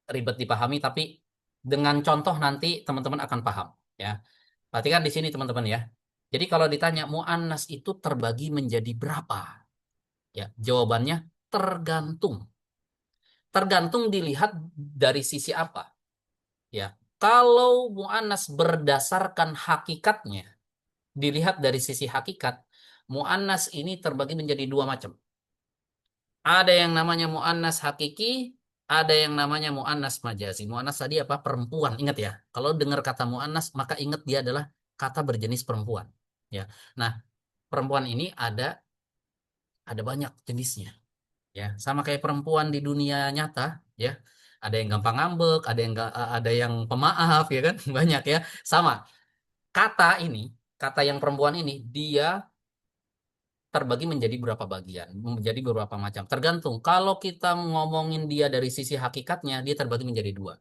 ribet dipahami, tapi dengan contoh nanti teman-teman akan paham ya. Perhatikan di sini teman-teman ya. Jadi kalau ditanya muannas itu terbagi menjadi berapa? Ya, jawabannya tergantung. Tergantung dilihat dari sisi apa. Ya. Kalau muannas berdasarkan hakikatnya, dilihat dari sisi hakikat, muannas ini terbagi menjadi dua macam. Ada yang namanya muannas hakiki, ada yang namanya muannas majazi. Muannas tadi apa? Perempuan. Ingat ya. Kalau dengar kata muannas, maka ingat dia adalah kata berjenis perempuan. Ya. Nah, perempuan ini ada banyak jenisnya. Ya, sama kayak perempuan di dunia nyata. Ya, ada yang gampang ngambek, ada yang pemaaf, ya kan? Banyak ya. Sama. Kata yang perempuan ini, dia terbagi menjadi berapa bagian, menjadi beberapa macam. Tergantung. Kalau kita ngomongin dia dari sisi hakikatnya, dia terbagi menjadi dua.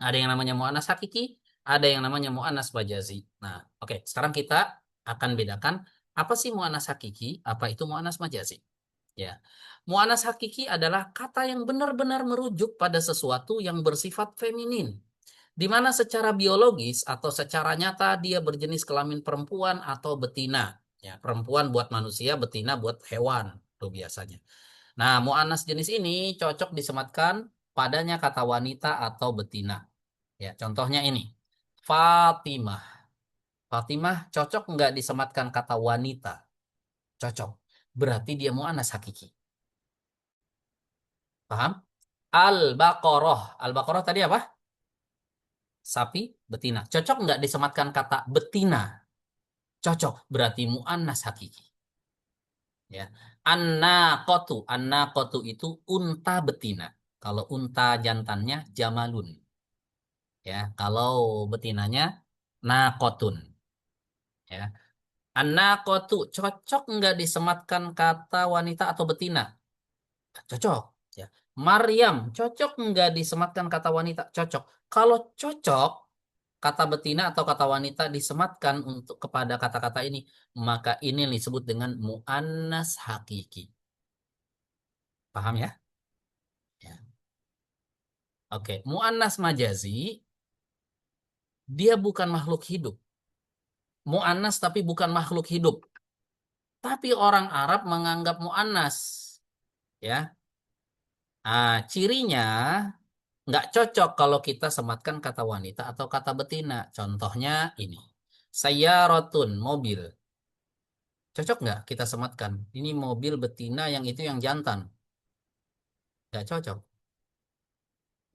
Ada yang namanya mu'annas hakiki, ada yang namanya mu'annas majazi. Nah, oke. Sekarang kita akan bedakan apa sih mu'annas hakiki, apa itu mu'annas majazi. Ya. Mu'annas hakiki adalah kata yang benar-benar merujuk pada sesuatu yang bersifat feminin, di mana secara biologis atau secara nyata dia berjenis kelamin perempuan atau betina. Ya, perempuan buat manusia, betina buat hewan tuh biasanya. Nah, mu'annas jenis ini cocok disematkan padanya kata wanita atau betina. Ya, contohnya ini. Fatimah. Fatimah cocok nggak disematkan kata wanita? Cocok. Berarti dia mu'annas hakiki. Paham? Al-Baqarah. Al-Baqarah tadi apa? Sapi, betina. Cocok nggak disematkan kata betina? Cocok. Berarti mu'annas hakiki. Ya. An-naqatu itu unta betina. Kalau unta jantannya jamalun. Ya, kalau betinanya naqatun. Ya. An-naqatu cocok nggak disematkan kata wanita atau betina? Cocok. Ya. Maryam cocok nggak disematkan kata wanita? Cocok. Kalau cocok kata betina atau kata wanita disematkan untuk kepada kata-kata ini, maka ini disebut dengan mu'annas hakiki. Paham ya? Ya. Oke, mu'annas majazi dia bukan makhluk hidup. Mu'annas tapi bukan makhluk hidup. Tapi orang Arab menganggap mu'annas. Ya. Nah, cirinya Nggak cocok kalau kita sematkan kata wanita atau kata betina. Contohnya ini. Sayyaratun, mobil. Cocok nggak kita sematkan? Ini mobil betina, yang itu yang jantan. Nggak cocok.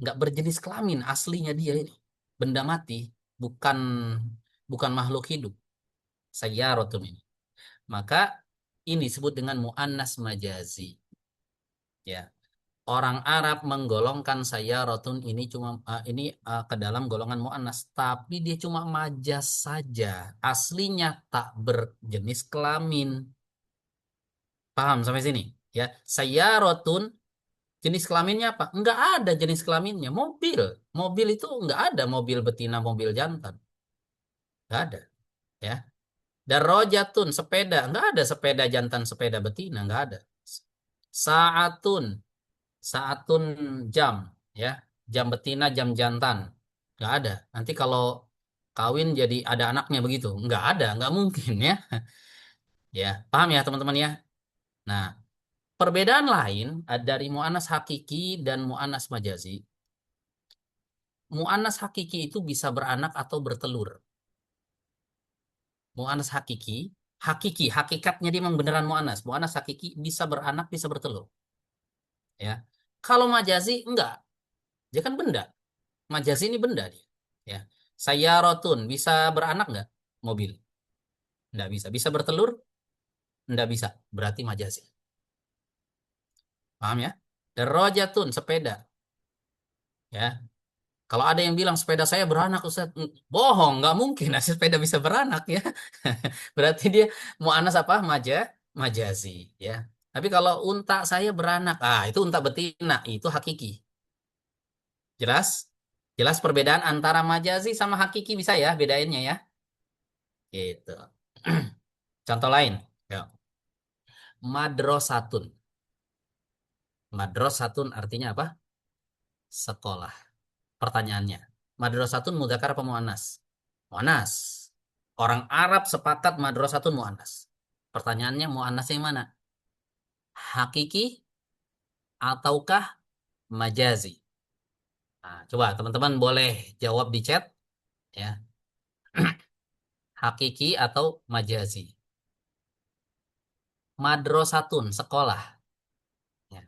Nggak berjenis kelamin, aslinya dia ini. Benda mati, bukan bukan makhluk hidup. Sayyaratun ini. Maka ini disebut dengan mu'annas majazi. Ya. Orang Arab menggolongkan sayyaratun ini ke dalam golongan mu'annas, tapi dia cuma majas saja. Aslinya tak berjenis kelamin. Paham sampai sini? Ya, sayyaratun jenis kelaminnya apa? Enggak ada jenis kelaminnya. Mobil. Mobil itu enggak ada mobil betina, mobil jantan. Enggak ada. Ya. Darajatun, sepeda. Enggak ada sepeda jantan, sepeda betina. Enggak ada. Saatun. Saatun, jam. Ya. Jam betina, jam jantan. Enggak ada. Nanti kalau kawin jadi ada anaknya begitu. Enggak ada. Enggak mungkin ya. Ya. Paham ya teman-teman ya? Nah, perbedaan lain dari mu'anas hakiki dan mu'anas majazi. Mu'anas hakiki itu bisa beranak atau bertelur. Mu'anas hakiki, hakikatnya dia memang beneran mu'anas. Mu'anas hakiki bisa beranak, bisa bertelur. Ya. Kalau majazi enggak. Dia kan benda. Majazi ini benda dia. Ya. Sayyaratun bisa beranak enggak? Mobil. Enggak bisa. Bisa bertelur? Enggak bisa. Berarti majazi. Paham ya? Darajatun, sepeda. Ya. Kalau ada yang bilang sepeda saya beranak, Ustaz, bohong, nggak mungkin sepeda bisa beranak ya. Berarti dia mu'anas apa? Majazi ya. Tapi kalau unta saya beranak, itu unta betina, itu hakiki. Jelas? Jelas perbedaan antara majazi sama hakiki, bisa ya bedainnya ya. Gitu. Contoh lain. Ya. Madrasatun. Madrasatun artinya apa? Sekolah. Pertanyaannya, madrasatun mudzakkar apa muannas? Muannas. Orang Arab sepakat madrasatun muannas. Pertanyaannya, muannas yang mana? Hakiki ataukah majazi? Nah, coba teman-teman boleh jawab di chat ya. Hakiki atau majazi? Madrasatun, sekolah. Ya.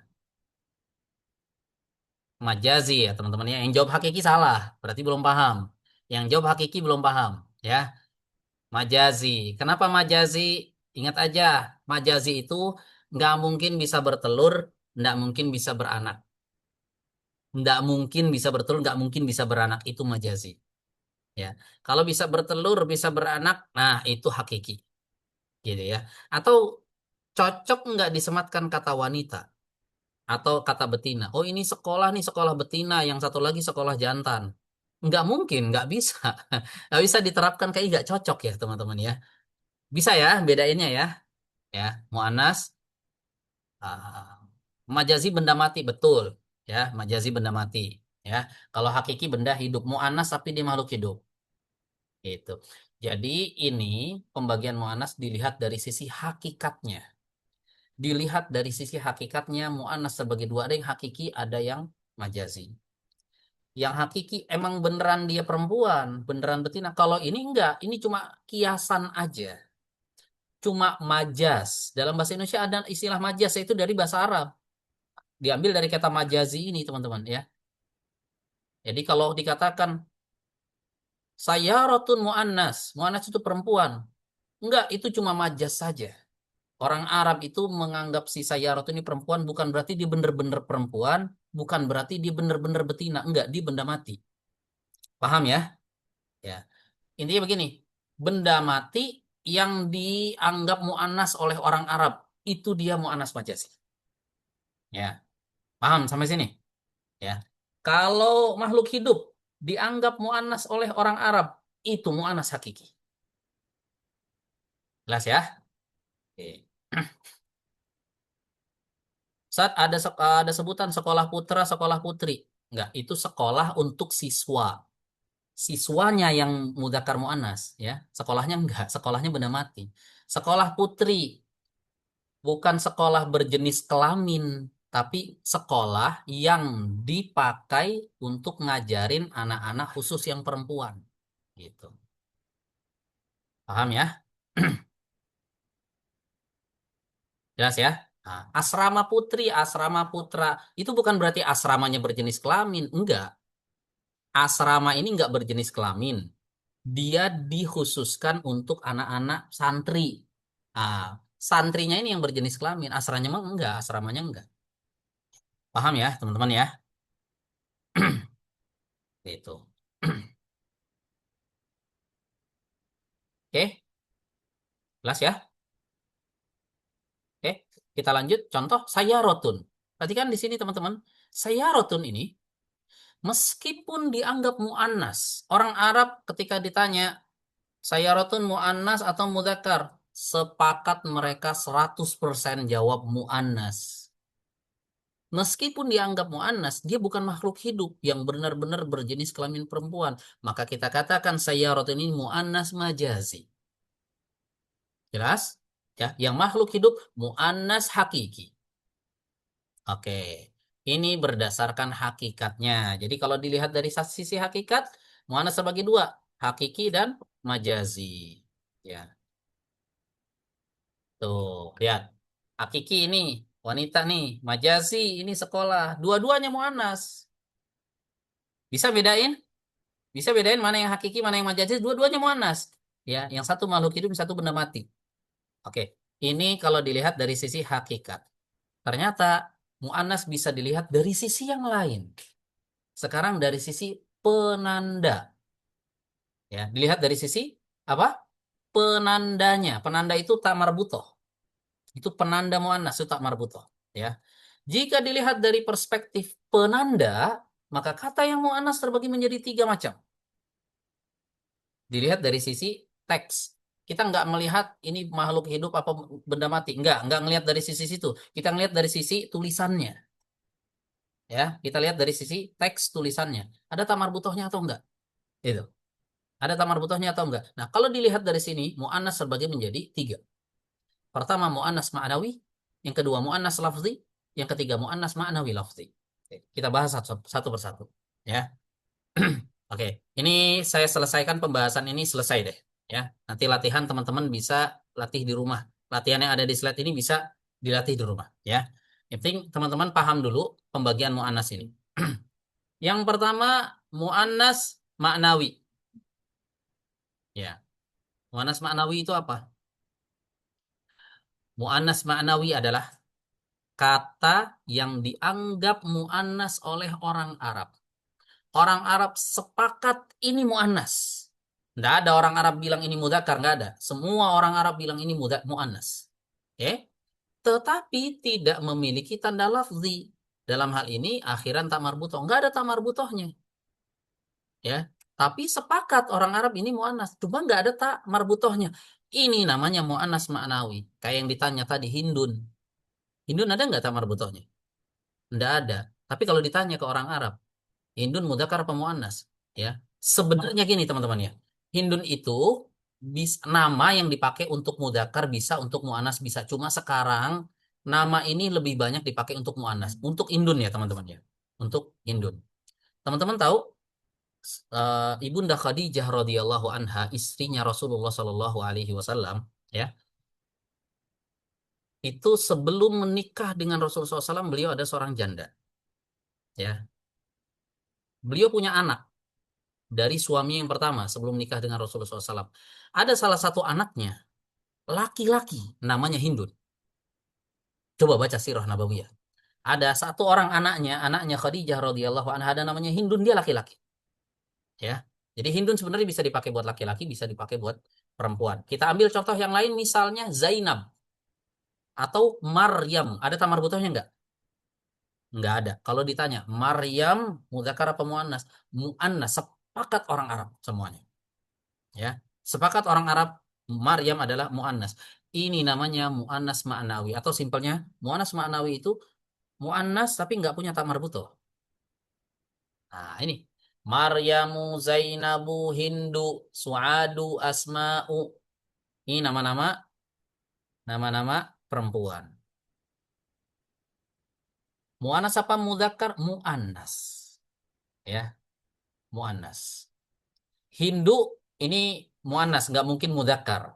Majazi ya teman-teman ya. Yang jawab hakiki salah, berarti belum paham. Yang jawab hakiki belum paham ya. Majazi. Kenapa majazi? Ingat aja, majazi itu nggak mungkin bisa bertelur, nggak mungkin bisa beranak. Nggak mungkin bisa bertelur, nggak mungkin bisa beranak. Itu majazi. Ya, kalau bisa bertelur, bisa beranak, nah itu hakiki, gitu ya. Atau cocok nggak disematkan kata wanita atau kata betina? Oh ini sekolah nih, sekolah betina, yang satu lagi sekolah jantan. Nggak mungkin, nggak bisa, nggak bisa diterapkan, kayak nggak cocok ya teman-teman ya. Bisa ya bedainnya ya. Ya, muannas, majazi benda mati betul ya, majazi benda mati ya. Kalau hakiki benda hidup, muannas tapi dia makhluk hidup gitu. Jadi ini pembagian muannas dilihat dari sisi hakikatnya, dilihat dari sisi hakikatnya. Muannas sebagai dua, ada yang hakiki, ada yang majazi. Yang hakiki emang beneran dia perempuan, beneran betina. Kalau ini enggak, ini cuma kiasan aja, cuma majas. Dalam bahasa Indonesia ada istilah majas, yaitu dari bahasa Arab, diambil dari kata majazi ini teman-teman ya. Jadi kalau dikatakan sayyaratun muannas, muannas itu perempuan, enggak, itu cuma majas saja. Orang Arab itu menganggap si sayyaratun ini perempuan, bukan berarti dia bener-bener perempuan, bukan berarti dia bener-bener betina, enggak, dia benda mati. Paham ya? Ya. Intinya begini, benda mati yang dianggap muannas oleh orang Arab, itu dia muannas majazi. Ya. Paham sampai sini? Ya. Kalau makhluk hidup dianggap muannas oleh orang Arab, itu muannas hakiki. Jelas ya? Oke. Saat ada sebutan sekolah putra, sekolah putri. Enggak, itu sekolah untuk siswa. Siswanya yang mudzakkar muannas ya. Sekolahnya enggak, sekolahnya benda mati. Sekolah putri bukan sekolah berjenis kelamin, tapi sekolah yang dipakai untuk ngajarin anak-anak khusus yang perempuan. Gitu. Paham ya? Jelas ya? Nah, asrama putri, asrama putra, itu bukan berarti asramanya berjenis kelamin. Enggak. Asrama ini enggak berjenis kelamin. Dia dikhususkan untuk anak-anak santri. Nah, santrinya ini yang berjenis kelamin. Asranya mah enggak, asramanya enggak. Paham ya, teman-teman ya? Itu. Oke, jelas ya? Oke, kita lanjut. Contoh saya rotun. Perhatikan di sini teman-teman. Saya rotun ini meskipun dianggap mu'annas. Orang Arab ketika ditanya saya rotun mu'annas atau mudzakkar, sepakat mereka 100% jawab mu'annas. Meskipun dianggap mu'annas, dia bukan makhluk hidup yang benar-benar berjenis kelamin perempuan. Maka kita katakan sayyaratun ini mu'annas majazi. Jelas? Ya, yang makhluk hidup mu'annas hakiki. Oke. Ini berdasarkan hakikatnya. Jadi kalau dilihat dari sisi hakikat, mu'annas terbagi dua, hakiki dan majazi. Ya. Tuh, lihat. Hakiki ini wanita nih, majazi ini sekolah. Dua-duanya mu'annas. Bisa bedain? Bisa bedain mana yang hakiki, mana yang majazi? Dua-duanya mu'annas. Ya, yang satu makhluk hidup, yang satu benda mati. Oke, ini kalau dilihat dari sisi hakikat. Ternyata mu'annas bisa dilihat dari sisi yang lain. Sekarang dari sisi penanda. Ya, dilihat dari sisi apa? Penandanya. Penanda itu tak marbutoh. Itu penanda mu'annas, itu tak marbutoh. Ya. Jika dilihat dari perspektif penanda, maka kata yang mu'annas terbagi menjadi 3 macam. Dilihat dari sisi teks. Kita nggak melihat ini makhluk hidup apa benda mati. Nggak ngelihat dari sisi situ. Kita ngelihat dari sisi tulisannya. Ya, kita lihat dari sisi teks tulisannya. Ada tamar butohnya atau enggak? Itu. Ada tamar butohnya atau enggak? Nah, kalau dilihat dari sini, mu'annas terbagi menjadi 3. Pertama, mu'annas ma'nawi. Yang kedua, mu'annas lafzi. Yang ketiga, mu'annas ma'nawi lafzi. Oke, kita bahas satu persatu. Ya. Oke, ini saya selesaikan pembahasan ini selesai deh. Ya, nanti latihan teman-teman bisa latih di rumah. Latihan yang ada di slide ini bisa dilatih di rumah. Ya, yang penting teman-teman paham dulu pembagian mu'annas ini. Yang pertama mu'annas ma'nawi. Ya, mu'annas ma'nawi itu apa? Mu'annas ma'nawi adalah kata yang dianggap mu'annas oleh orang Arab. Orang Arab sepakat ini mu'annas. Nggak ada orang Arab bilang ini mudzakkar, nggak ada. Semua orang Arab bilang ini mu'annas. Oke? Tetapi tidak memiliki tanda lafzi. Dalam hal ini akhiran tak marbutoh. Nggak ada tak marbutohnya. Ya. Tapi sepakat orang Arab ini mu'annas. Cuma nggak ada tak marbutohnya. Ini namanya mu'annas ma'nawi. Kayak yang ditanya tadi, Hindun. Hindun ada nggak tak marbutohnya? Nggak ada. Tapi kalau ditanya ke orang Arab, Hindun mudzakkar apa muannas? Ya. Sebenarnya gini teman-teman ya. Hindun itu nama yang dipakai untuk mudzakkar bisa, untuk muannas bisa. Cuma sekarang nama ini lebih banyak dipakai untuk muannas. Untuk Hindun ya teman-teman ya. Untuk Hindun. Teman-teman tahu Ibunda Khadijah radhiyallahu anha, istrinya Rasulullah Shallallahu alaihi wasallam, ya. Itu sebelum menikah dengan Rasulullah SAW, beliau ada seorang janda. Ya. Beliau punya anak dari suami yang pertama sebelum nikah dengan Rasulullah SAW. Ada salah satu anaknya, laki-laki, namanya Hindun. Coba baca sirah Nabawiyah. Ada satu orang anaknya Khadijah radhiyallahu anha, ada namanya Hindun, dia laki-laki. Ya. Jadi Hindun sebenarnya bisa dipakai buat laki-laki, bisa dipakai buat perempuan. Kita ambil contoh yang lain, misalnya Zainab atau Maryam. Ada tamar butuhnya enggak? Enggak ada. Kalau ditanya, Maryam mudzakkar apa muannas? Muannas, sepakat orang Arab semuanya. Ya, sepakat orang Arab Maryam adalah muannas. Ini namanya muannas ma'nawi, atau simpelnya muannas ma'nawi itu muannas tapi nggak punya tak marbutoh. Nah, ini Maryamu, Zainabu, Hindu, Suadu, Asma'u. Ini nama-nama perempuan. Muannas apa mudzakkar? Muannas. Ya, muannas. Hindu ini muannas, nggak mungkin mudzakkar.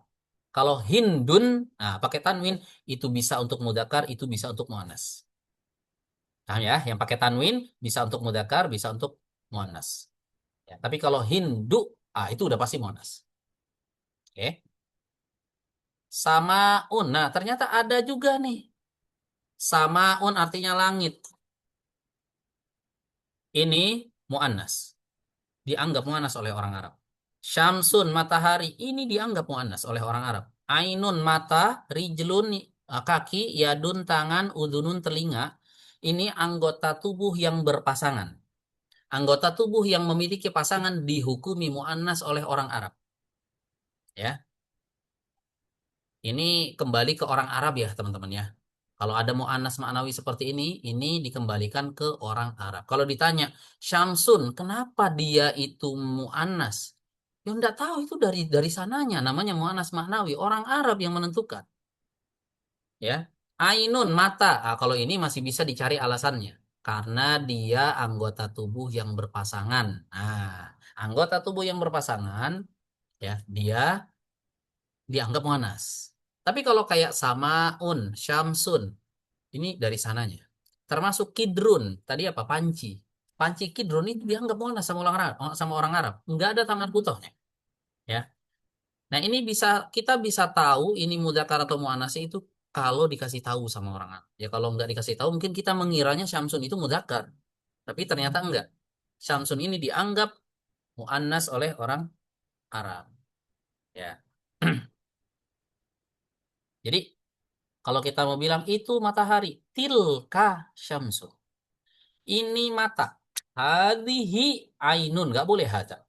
Kalau hindun, nah pakai tanwin itu bisa untuk mudzakkar, itu bisa untuk muannas. Paham ya? Yang pakai tanwin bisa untuk mudzakkar, bisa untuk muannas. Ya, tapi kalau hindu, itu udah pasti muannas. Oke. Samaun. Nah, ternyata ada juga nih. Samaun artinya langit. Ini muannas. Dianggap muannas oleh orang Arab. Syamsun matahari ini dianggap muannas oleh orang Arab. Ainun mata, rijlun kaki, yadun tangan, udunun telinga. Ini anggota tubuh yang berpasangan. Anggota tubuh yang memiliki pasangan dihukumi muannas oleh orang Arab. Ya, ini kembali ke orang Arab ya teman-teman ya. Kalau ada muannas maknawi seperti ini dikembalikan ke orang Arab. Kalau ditanya, Syamsun, kenapa dia itu muannas? Ya enggak tahu, itu dari sananya namanya muannas maknawi, orang Arab yang menentukan. Ya. Ainun mata. Kalau ini masih bisa dicari alasannya. Karena dia anggota tubuh yang berpasangan. Nah, anggota tubuh yang berpasangan ya, dia dianggap muannas. Tapi kalau kayak samaun, syamsun, ini dari sananya. Termasuk kidrun. Tadi apa? Panci. Panci kidrun itu dianggap muannas sama orang Arab. Sama orang Arab. Nggak ada tangan putohnya. Ya. Nah ini kita bisa tahu ini mudzakkar atau muannas itu kalau dikasih tahu sama orang Arab. Ya kalau nggak dikasih tahu mungkin kita mengiranya syamsun itu mudzakkar. Tapi ternyata enggak. Syamsun ini dianggap muannas oleh orang Arab. Ya. Jadi kalau kita mau bilang itu matahari, tilka syamsu. Ini mata. Hadhihi ainun, nggak boleh hada.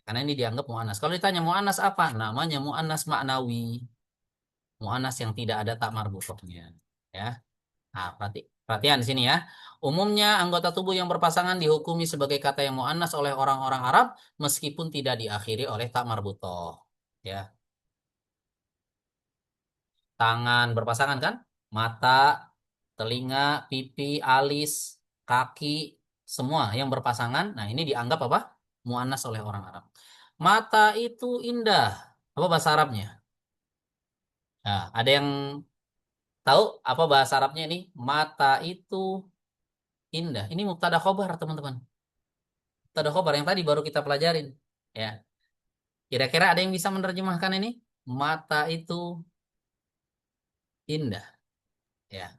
Karena ini dianggap mu'annas. Kalau ditanya mu'annas apa? Namanya mu'annas maknawi. Mu'annas yang tidak ada tak marbutohnya. Ya. Nah, perhatian di sini ya. Umumnya anggota tubuh yang berpasangan dihukumi sebagai kata yang mu'annas oleh orang-orang Arab meskipun tidak diakhiri oleh tak marbutoh. Ya. Tangan berpasangan kan? Mata, telinga, pipi, alis, kaki, semua yang berpasangan. Nah, ini dianggap apa? Mu'annas oleh orang Arab. Mata itu indah. Apa bahasa Arabnya? Nah, ada yang tahu apa bahasa Arabnya ini? Mata itu indah. Ini mubtada khobar, teman-teman. Mubtada khobar yang tadi baru kita pelajarin. Ya. Kira-kira ada yang bisa menerjemahkan ini? Mata itu indah. Ya.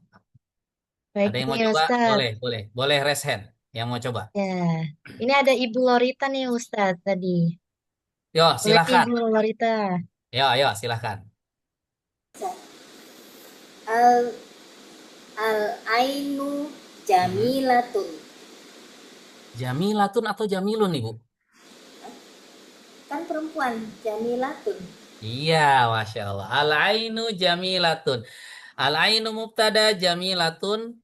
Baik Ada yang mau nih coba? Ustadz. Boleh raise hand. Yang mau coba? Ya, ini ada Ibu Lorita nih Ustadz tadi. Yo, Boleh nih silahkan. Ibu Lorita. Yo, silahkan. Al al ainu jamilatun. Jamilatun atau jamilun, Ibu? Kan perempuan, jamilatun. Iya, Masya Allah. Al-ainu jamilatun. Al-ainu mubtada, jamilatun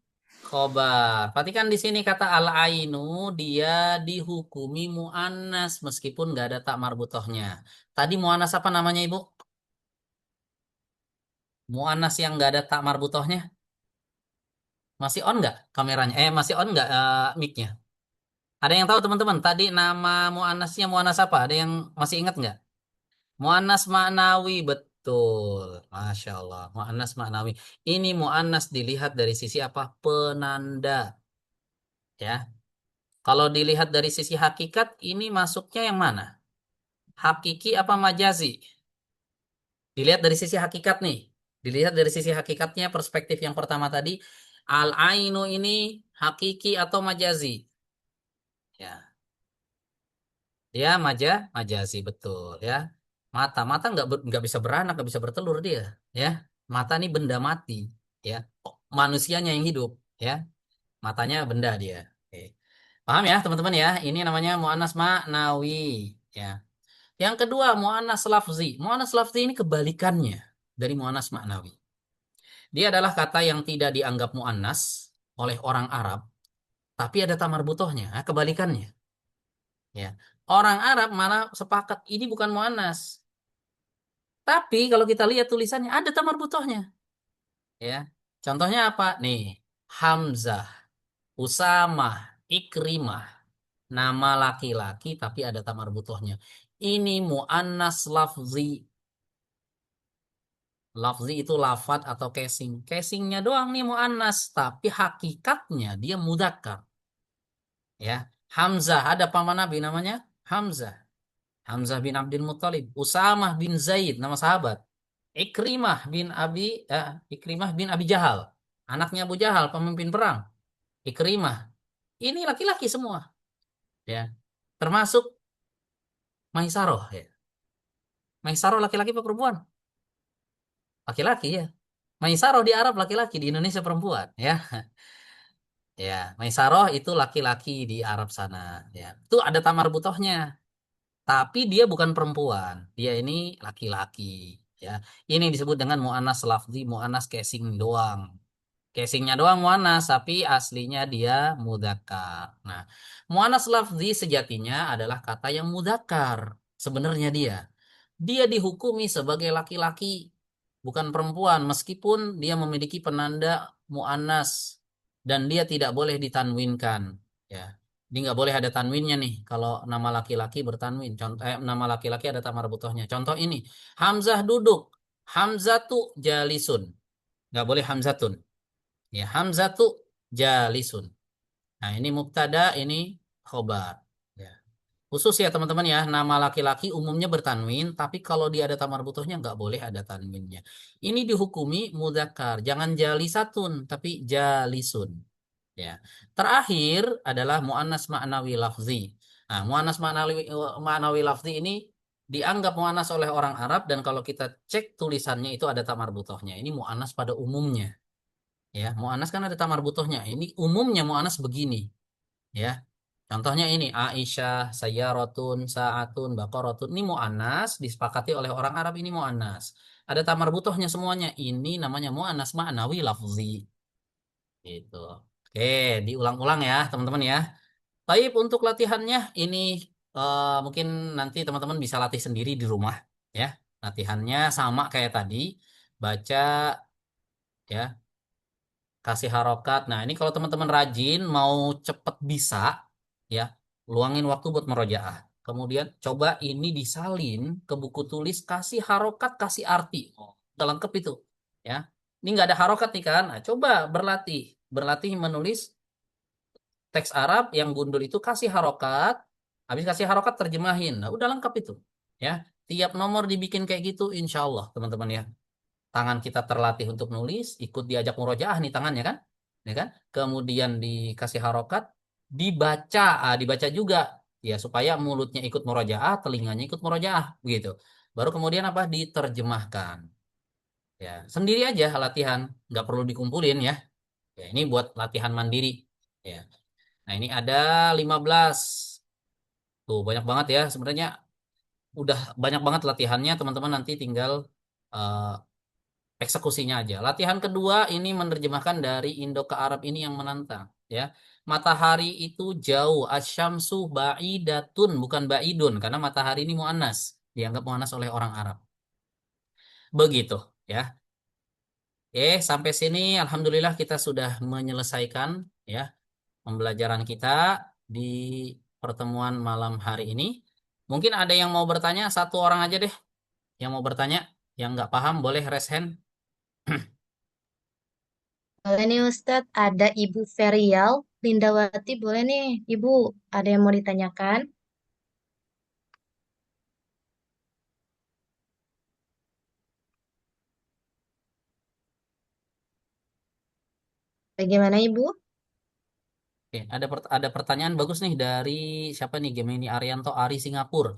khobar. Perhatikan di sini kata al-ainu, dia dihukumi mu'annas meskipun nggak ada tak marbutohnya. Tadi mu'annas apa namanya, Ibu? Mu'annas yang nggak ada tak marbutohnya? Masih on nggak kameranya? Masih on nggak mic-nya? Ada yang tahu teman-teman? Tadi nama mu'annasnya mu'annas apa? Ada yang masih ingat nggak? Mu'annas maknawi, betul. Masya Allah. Mu'annas maknawi. Ini mu'annas dilihat dari sisi apa? Penanda. Ya. Kalau dilihat dari sisi hakikat, ini masuknya yang mana? Hakiki apa majazi? Dilihat dari sisi hakikat nih. Dilihat dari sisi hakikatnya, perspektif yang pertama tadi. Al-ainu ini hakiki atau majazi? Ya. Dia majazi, betul ya. Mata nggak bisa beranak, nggak bisa bertelur dia, ya. Mata ini benda mati, ya. Manusianya yang hidup, ya. Matanya benda dia. Oke. Paham ya teman-teman ya? Ini namanya mu'annas maknawi, ya. Yang kedua mu'annas lafzi. Mu'annas lafzi ini kebalikannya dari mu'annas maknawi. Dia adalah kata yang tidak dianggap mu'annas oleh orang Arab, tapi ada tamar butohnya, kebalikannya. Ya. Orang Arab malah sepakat ini bukan mu'annas. Tapi kalau kita lihat tulisannya ada tamar butohnya. Ya. Contohnya apa? Nih, Hamzah. Usamah, Ikrimah, nama laki-laki tapi ada ta marbutohnya. Ini muannas lafzi. Lafzi itu lafat atau casing. Casingnya doang nih muannas, tapi hakikatnya dia mudzakkar. Ya, Hamzah ada paman Nabi namanya Hamzah. Hamzah bin Abdul Muthalib. Usamah bin Zaid nama sahabat. Ikrimah bin Abi Jahal. Anaknya Abu Jahal, pemimpin perang. Ikrimah. Ini laki-laki semua, ya. Termasuk Maisaroh, ya. Maisaroh laki-laki apa perempuan? Laki-laki, ya. Maisaroh di Arab laki-laki, di Indonesia perempuan, ya. Ya, Maisaroh itu laki-laki di Arab sana, ya. Itu ada tamar butohnya, tapi dia bukan perempuan. Dia ini laki-laki, ya. Ini disebut dengan mu'annas lafzi, mu'annas casing doang. Casingnya doang mu'annas, tapi aslinya dia mudzakkar. Nah, mu'annas lafzi sejatinya adalah kata yang mudzakkar. Sebenarnya dia dihukumi sebagai laki-laki, bukan perempuan, meskipun dia memiliki penanda mu'annas dan dia tidak boleh ditanwinkan. Ya, dia nggak boleh ada tanwinnya nih. Kalau nama laki-laki bertanwin, contoh nama laki-laki ada tamar butohnya. Contoh ini, Hamzah duduk, Hamzatu jalisun, nggak boleh Hamzatun. Ya, Hamzatu jalisun. Nah, ini mubtada, ini khobar. Ya. Khusus ya teman-teman ya, nama laki-laki umumnya bertanwin, tapi kalau dia ada tamar butuhnya nggak boleh ada tanwinnya. Ini dihukumi mudzakkar, jangan jalisatun, tapi jalisun. Ya. Terakhir adalah muannas ma'nawi lafzi. Nah, muannas ma'nawi lafzi ini dianggap muannas oleh orang Arab dan kalau kita cek tulisannya itu ada tamar butuhnya. Ini muannas pada umumnya. Ya, mu'anas kan ada tamar butuhnya. Ini umumnya mu'anas begini, ya. Contohnya ini Aisyah, Sayyaratun, Sa'atun, Baqaratun. Ini mu'anas disepakati oleh orang Arab, ini mu'anas. Ada tamar butuhnya semuanya. Ini namanya mu'anas ma'nawi lafzi. Gitu. Oke, diulang-ulang ya, teman-teman ya. Baik, untuk latihannya ini mungkin nanti teman-teman bisa latih sendiri di rumah, ya. Latihannya sama kayak tadi, baca, ya, kasih harokat. Nah, ini kalau teman-teman rajin mau cepet bisa, ya, luangin waktu buat merojaah. Kemudian coba ini disalin ke buku tulis, kasih harokat, kasih arti. Oh, udah lengkap itu, ya. Ini nggak ada harokat nih kan? Nah, coba berlatih menulis teks Arab yang gundul itu kasih harokat, habis kasih harokat terjemahin. Nah, udah lengkap itu, ya. Tiap nomor dibikin kayak gitu, insya Allah teman-teman ya. Tangan kita terlatih untuk nulis, ikut diajak murojaah nih tangannya kan, ya kan? Kemudian dikasih harokat, dibaca juga, ya supaya mulutnya ikut murojaah, telinganya ikut murojaah, begitu. Baru kemudian apa? Diterjemahkan. Ya, sendiri aja latihan, nggak perlu dikumpulin ya. Ya, ini buat latihan mandiri. Ya. Nah, ini ada 15. Tuh, banyak banget ya. Sebenarnya udah banyak banget latihannya, teman-teman nanti tinggal eh, eksekusinya aja. Latihan kedua ini menerjemahkan dari Indo ke Arab ini yang menantang, ya. Matahari itu jauh, asyamsu ba'idatun bukan ba'idun karena matahari ini muannas, dianggap muannas oleh orang Arab. Begitu, ya. Sampai sini alhamdulillah kita sudah menyelesaikan, ya, pembelajaran kita di pertemuan malam hari ini. Mungkin ada yang mau bertanya, satu orang aja deh yang mau bertanya, yang nggak paham boleh raise hand. Boleh nih Ustadz, ada Ibu Ferial, Lindawati, boleh nih Ibu, ada yang mau ditanyakan? Bagaimana Ibu? Oke, ada pertanyaan bagus nih dari siapa nih? Gemini Arianto Ari Singapura.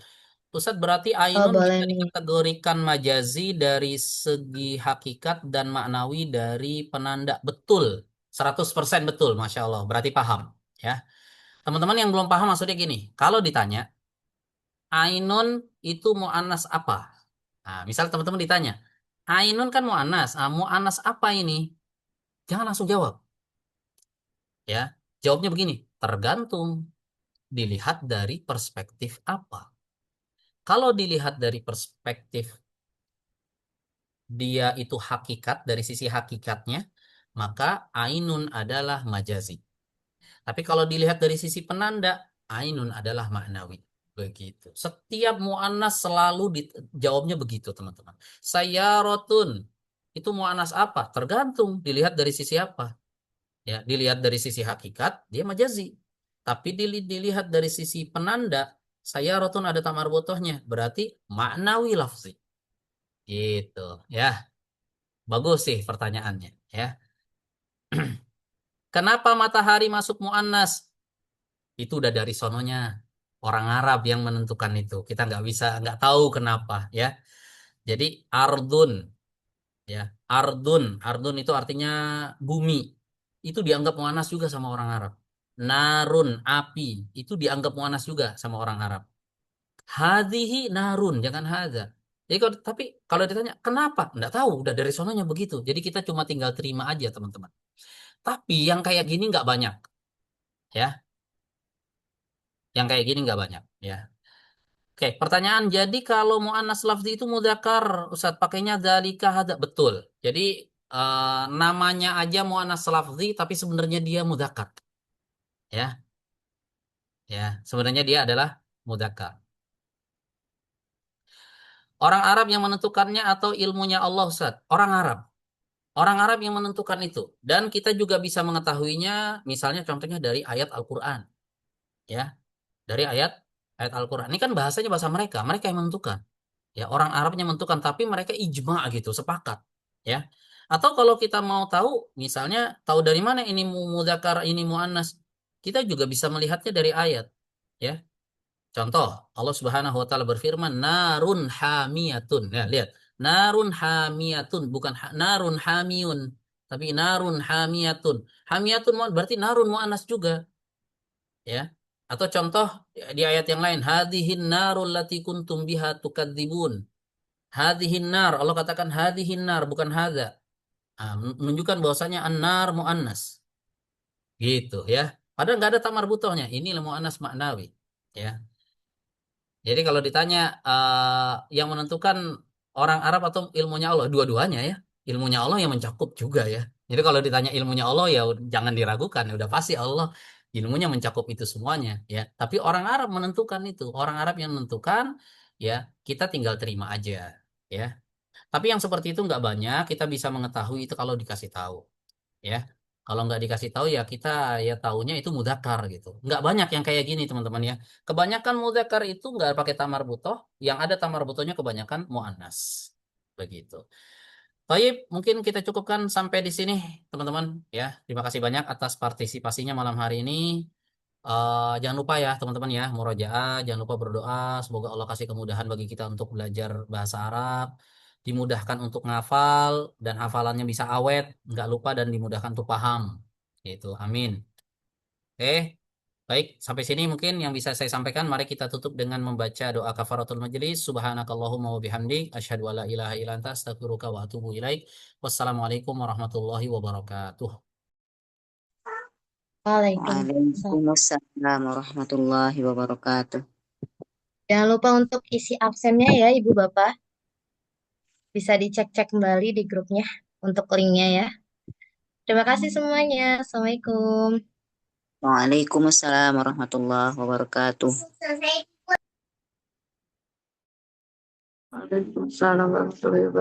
Ustadz, berarti Oh, Ainun boleh bisa nih. dikategorikan majazi dari segi hakikat dan maknawi dari penanda. Betul, 100% betul, Masya Allah. Berarti paham, ya. Teman-teman yang belum paham maksudnya gini, kalau ditanya, Ainun itu mu'annas apa? Nah, misal teman-teman ditanya, Ainun kan mu'annas, mu'annas apa ini? Jangan langsung jawab, ya. Jawabnya begini, tergantung. Dilihat dari perspektif apa. Kalau dilihat dari perspektif dia itu hakikat, dari sisi hakikatnya, maka ainun adalah majazi. Tapi kalau dilihat dari sisi penanda, ainun adalah maknawi. Begitu. Setiap mu'annas selalu jawabnya begitu, teman-teman. Sayyarotun. Itu mu'annas apa? Tergantung dilihat dari sisi apa. Ya, dilihat dari sisi hakikat, dia majazi. Tapi dilihat dari sisi penanda, sayyarotun ada tamar butohnya. Berarti maknawi lafzi. Gitu, ya. Bagus sih pertanyaannya, ya. Kenapa matahari masuk mu'annas? Itu udah dari sononya orang Arab yang menentukan itu. Kita nggak tahu kenapa, ya. Jadi ardun, ya, ardun itu artinya bumi. Itu dianggap mu'annas juga sama orang Arab. Narun, api, itu dianggap mu'annas juga sama orang Arab. Hadhihi narun, jangan hadza. Jadi tapi kalau ditanya kenapa? Nggak tahu, udah dari sononya begitu. Jadi kita cuma tinggal terima aja, teman-teman. Tapi yang kayak gini nggak banyak, ya. Yang kayak gini nggak banyak, ya. Oke, pertanyaan. Jadi kalau mu'annas lafzi itu mudzakkar, Ustaz, pakainya dzalika hadza. Betul. Jadi namanya aja mu'annas lafzi tapi sebenarnya dia mudzakkar. Ya. Ya, sebenarnya dia adalah mudzakkar. Orang Arab yang menentukannya atau ilmunya Allah, Ustaz? Orang Arab. Orang Arab yang menentukan itu. Dan kita juga bisa mengetahuinya misalnya contohnya dari ayat Al-Qur'an. Ya. Dari ayat Al-Qur'an. Ini kan bahasanya bahasa mereka. Mereka yang menentukan. Ya, orang Arabnya menentukan, tapi mereka ijma gitu, sepakat, ya. Atau kalau kita mau tahu, misalnya tahu dari mana ini mudzakkar, ini muannas, kita juga bisa melihatnya dari ayat, ya. Contoh, Allah Subhanahu wa taala berfirman, narun hamiyatun. Ya, lihat. Narun hamiyatun, bukan narun hamiyun, tapi narun hamiyatun. Hamiyatun berarti narun muannas juga, ya. Atau contoh di ayat yang lain, hadhihin narul lati kuntum biha tukadzibun. Hadhihin nar, Allah katakan hadhihin nar, bukan hadza. Menunjukkan bahwasanya an-nar muannas. Gitu, ya. Padahal nggak ada tamar butohnya. Ini muannas maknawi, ya. Jadi kalau ditanya yang menentukan orang Arab atau ilmunya Allah, dua-duanya, ya. Ilmunya Allah yang mencakup juga, ya. Jadi kalau ditanya ilmunya Allah, ya jangan diragukan, udah pasti Allah ilmunya mencakup itu semuanya, ya. Tapi orang Arab menentukan itu, orang Arab yang menentukan, ya. Kita tinggal terima aja, ya. Tapi yang seperti itu nggak banyak, kita bisa mengetahui itu kalau dikasih tahu, ya. Kalau nggak dikasih tahu ya kita ya tahunya itu mudzakkar gitu. Nggak banyak yang kayak gini, teman-teman, ya. Kebanyakan mudzakkar itu nggak pakai tamar butoh, yang ada tamar butohnya kebanyakan muannas. Begitu. Baik, mungkin kita cukupkan sampai di sini, teman-teman, ya. Terima kasih banyak atas partisipasinya malam hari ini. Jangan lupa ya teman-teman ya, murojaah, jangan lupa berdoa semoga Allah kasih kemudahan bagi kita untuk belajar bahasa Arab, dimudahkan untuk ngafal dan hafalannya bisa awet, nggak lupa, dan dimudahkan untuk paham, gitu, amin. Oke, baik, sampai sini mungkin yang bisa saya sampaikan. Mari kita tutup dengan membaca doa kafaratul majelis. Subhanakallahumma wa bihamdik asyhadu an la ilaha illa anta astaghfiruka wa atubu ilaik. Wassalamualaikum warahmatullahi wabarakatuh. Waalaikumsalam. Waalaikumsalam warahmatullahi wabarakatuh. Jangan lupa untuk isi absennya ya, Ibu Bapak. Bisa dicek-cek kembali di grupnya untuk linknya ya. Terima kasih semuanya. Assalamualaikum. Waalaikumsalam warahmatullahi wabarakatuh. Waalaikumsalam warahmatullahi wabarakatuh.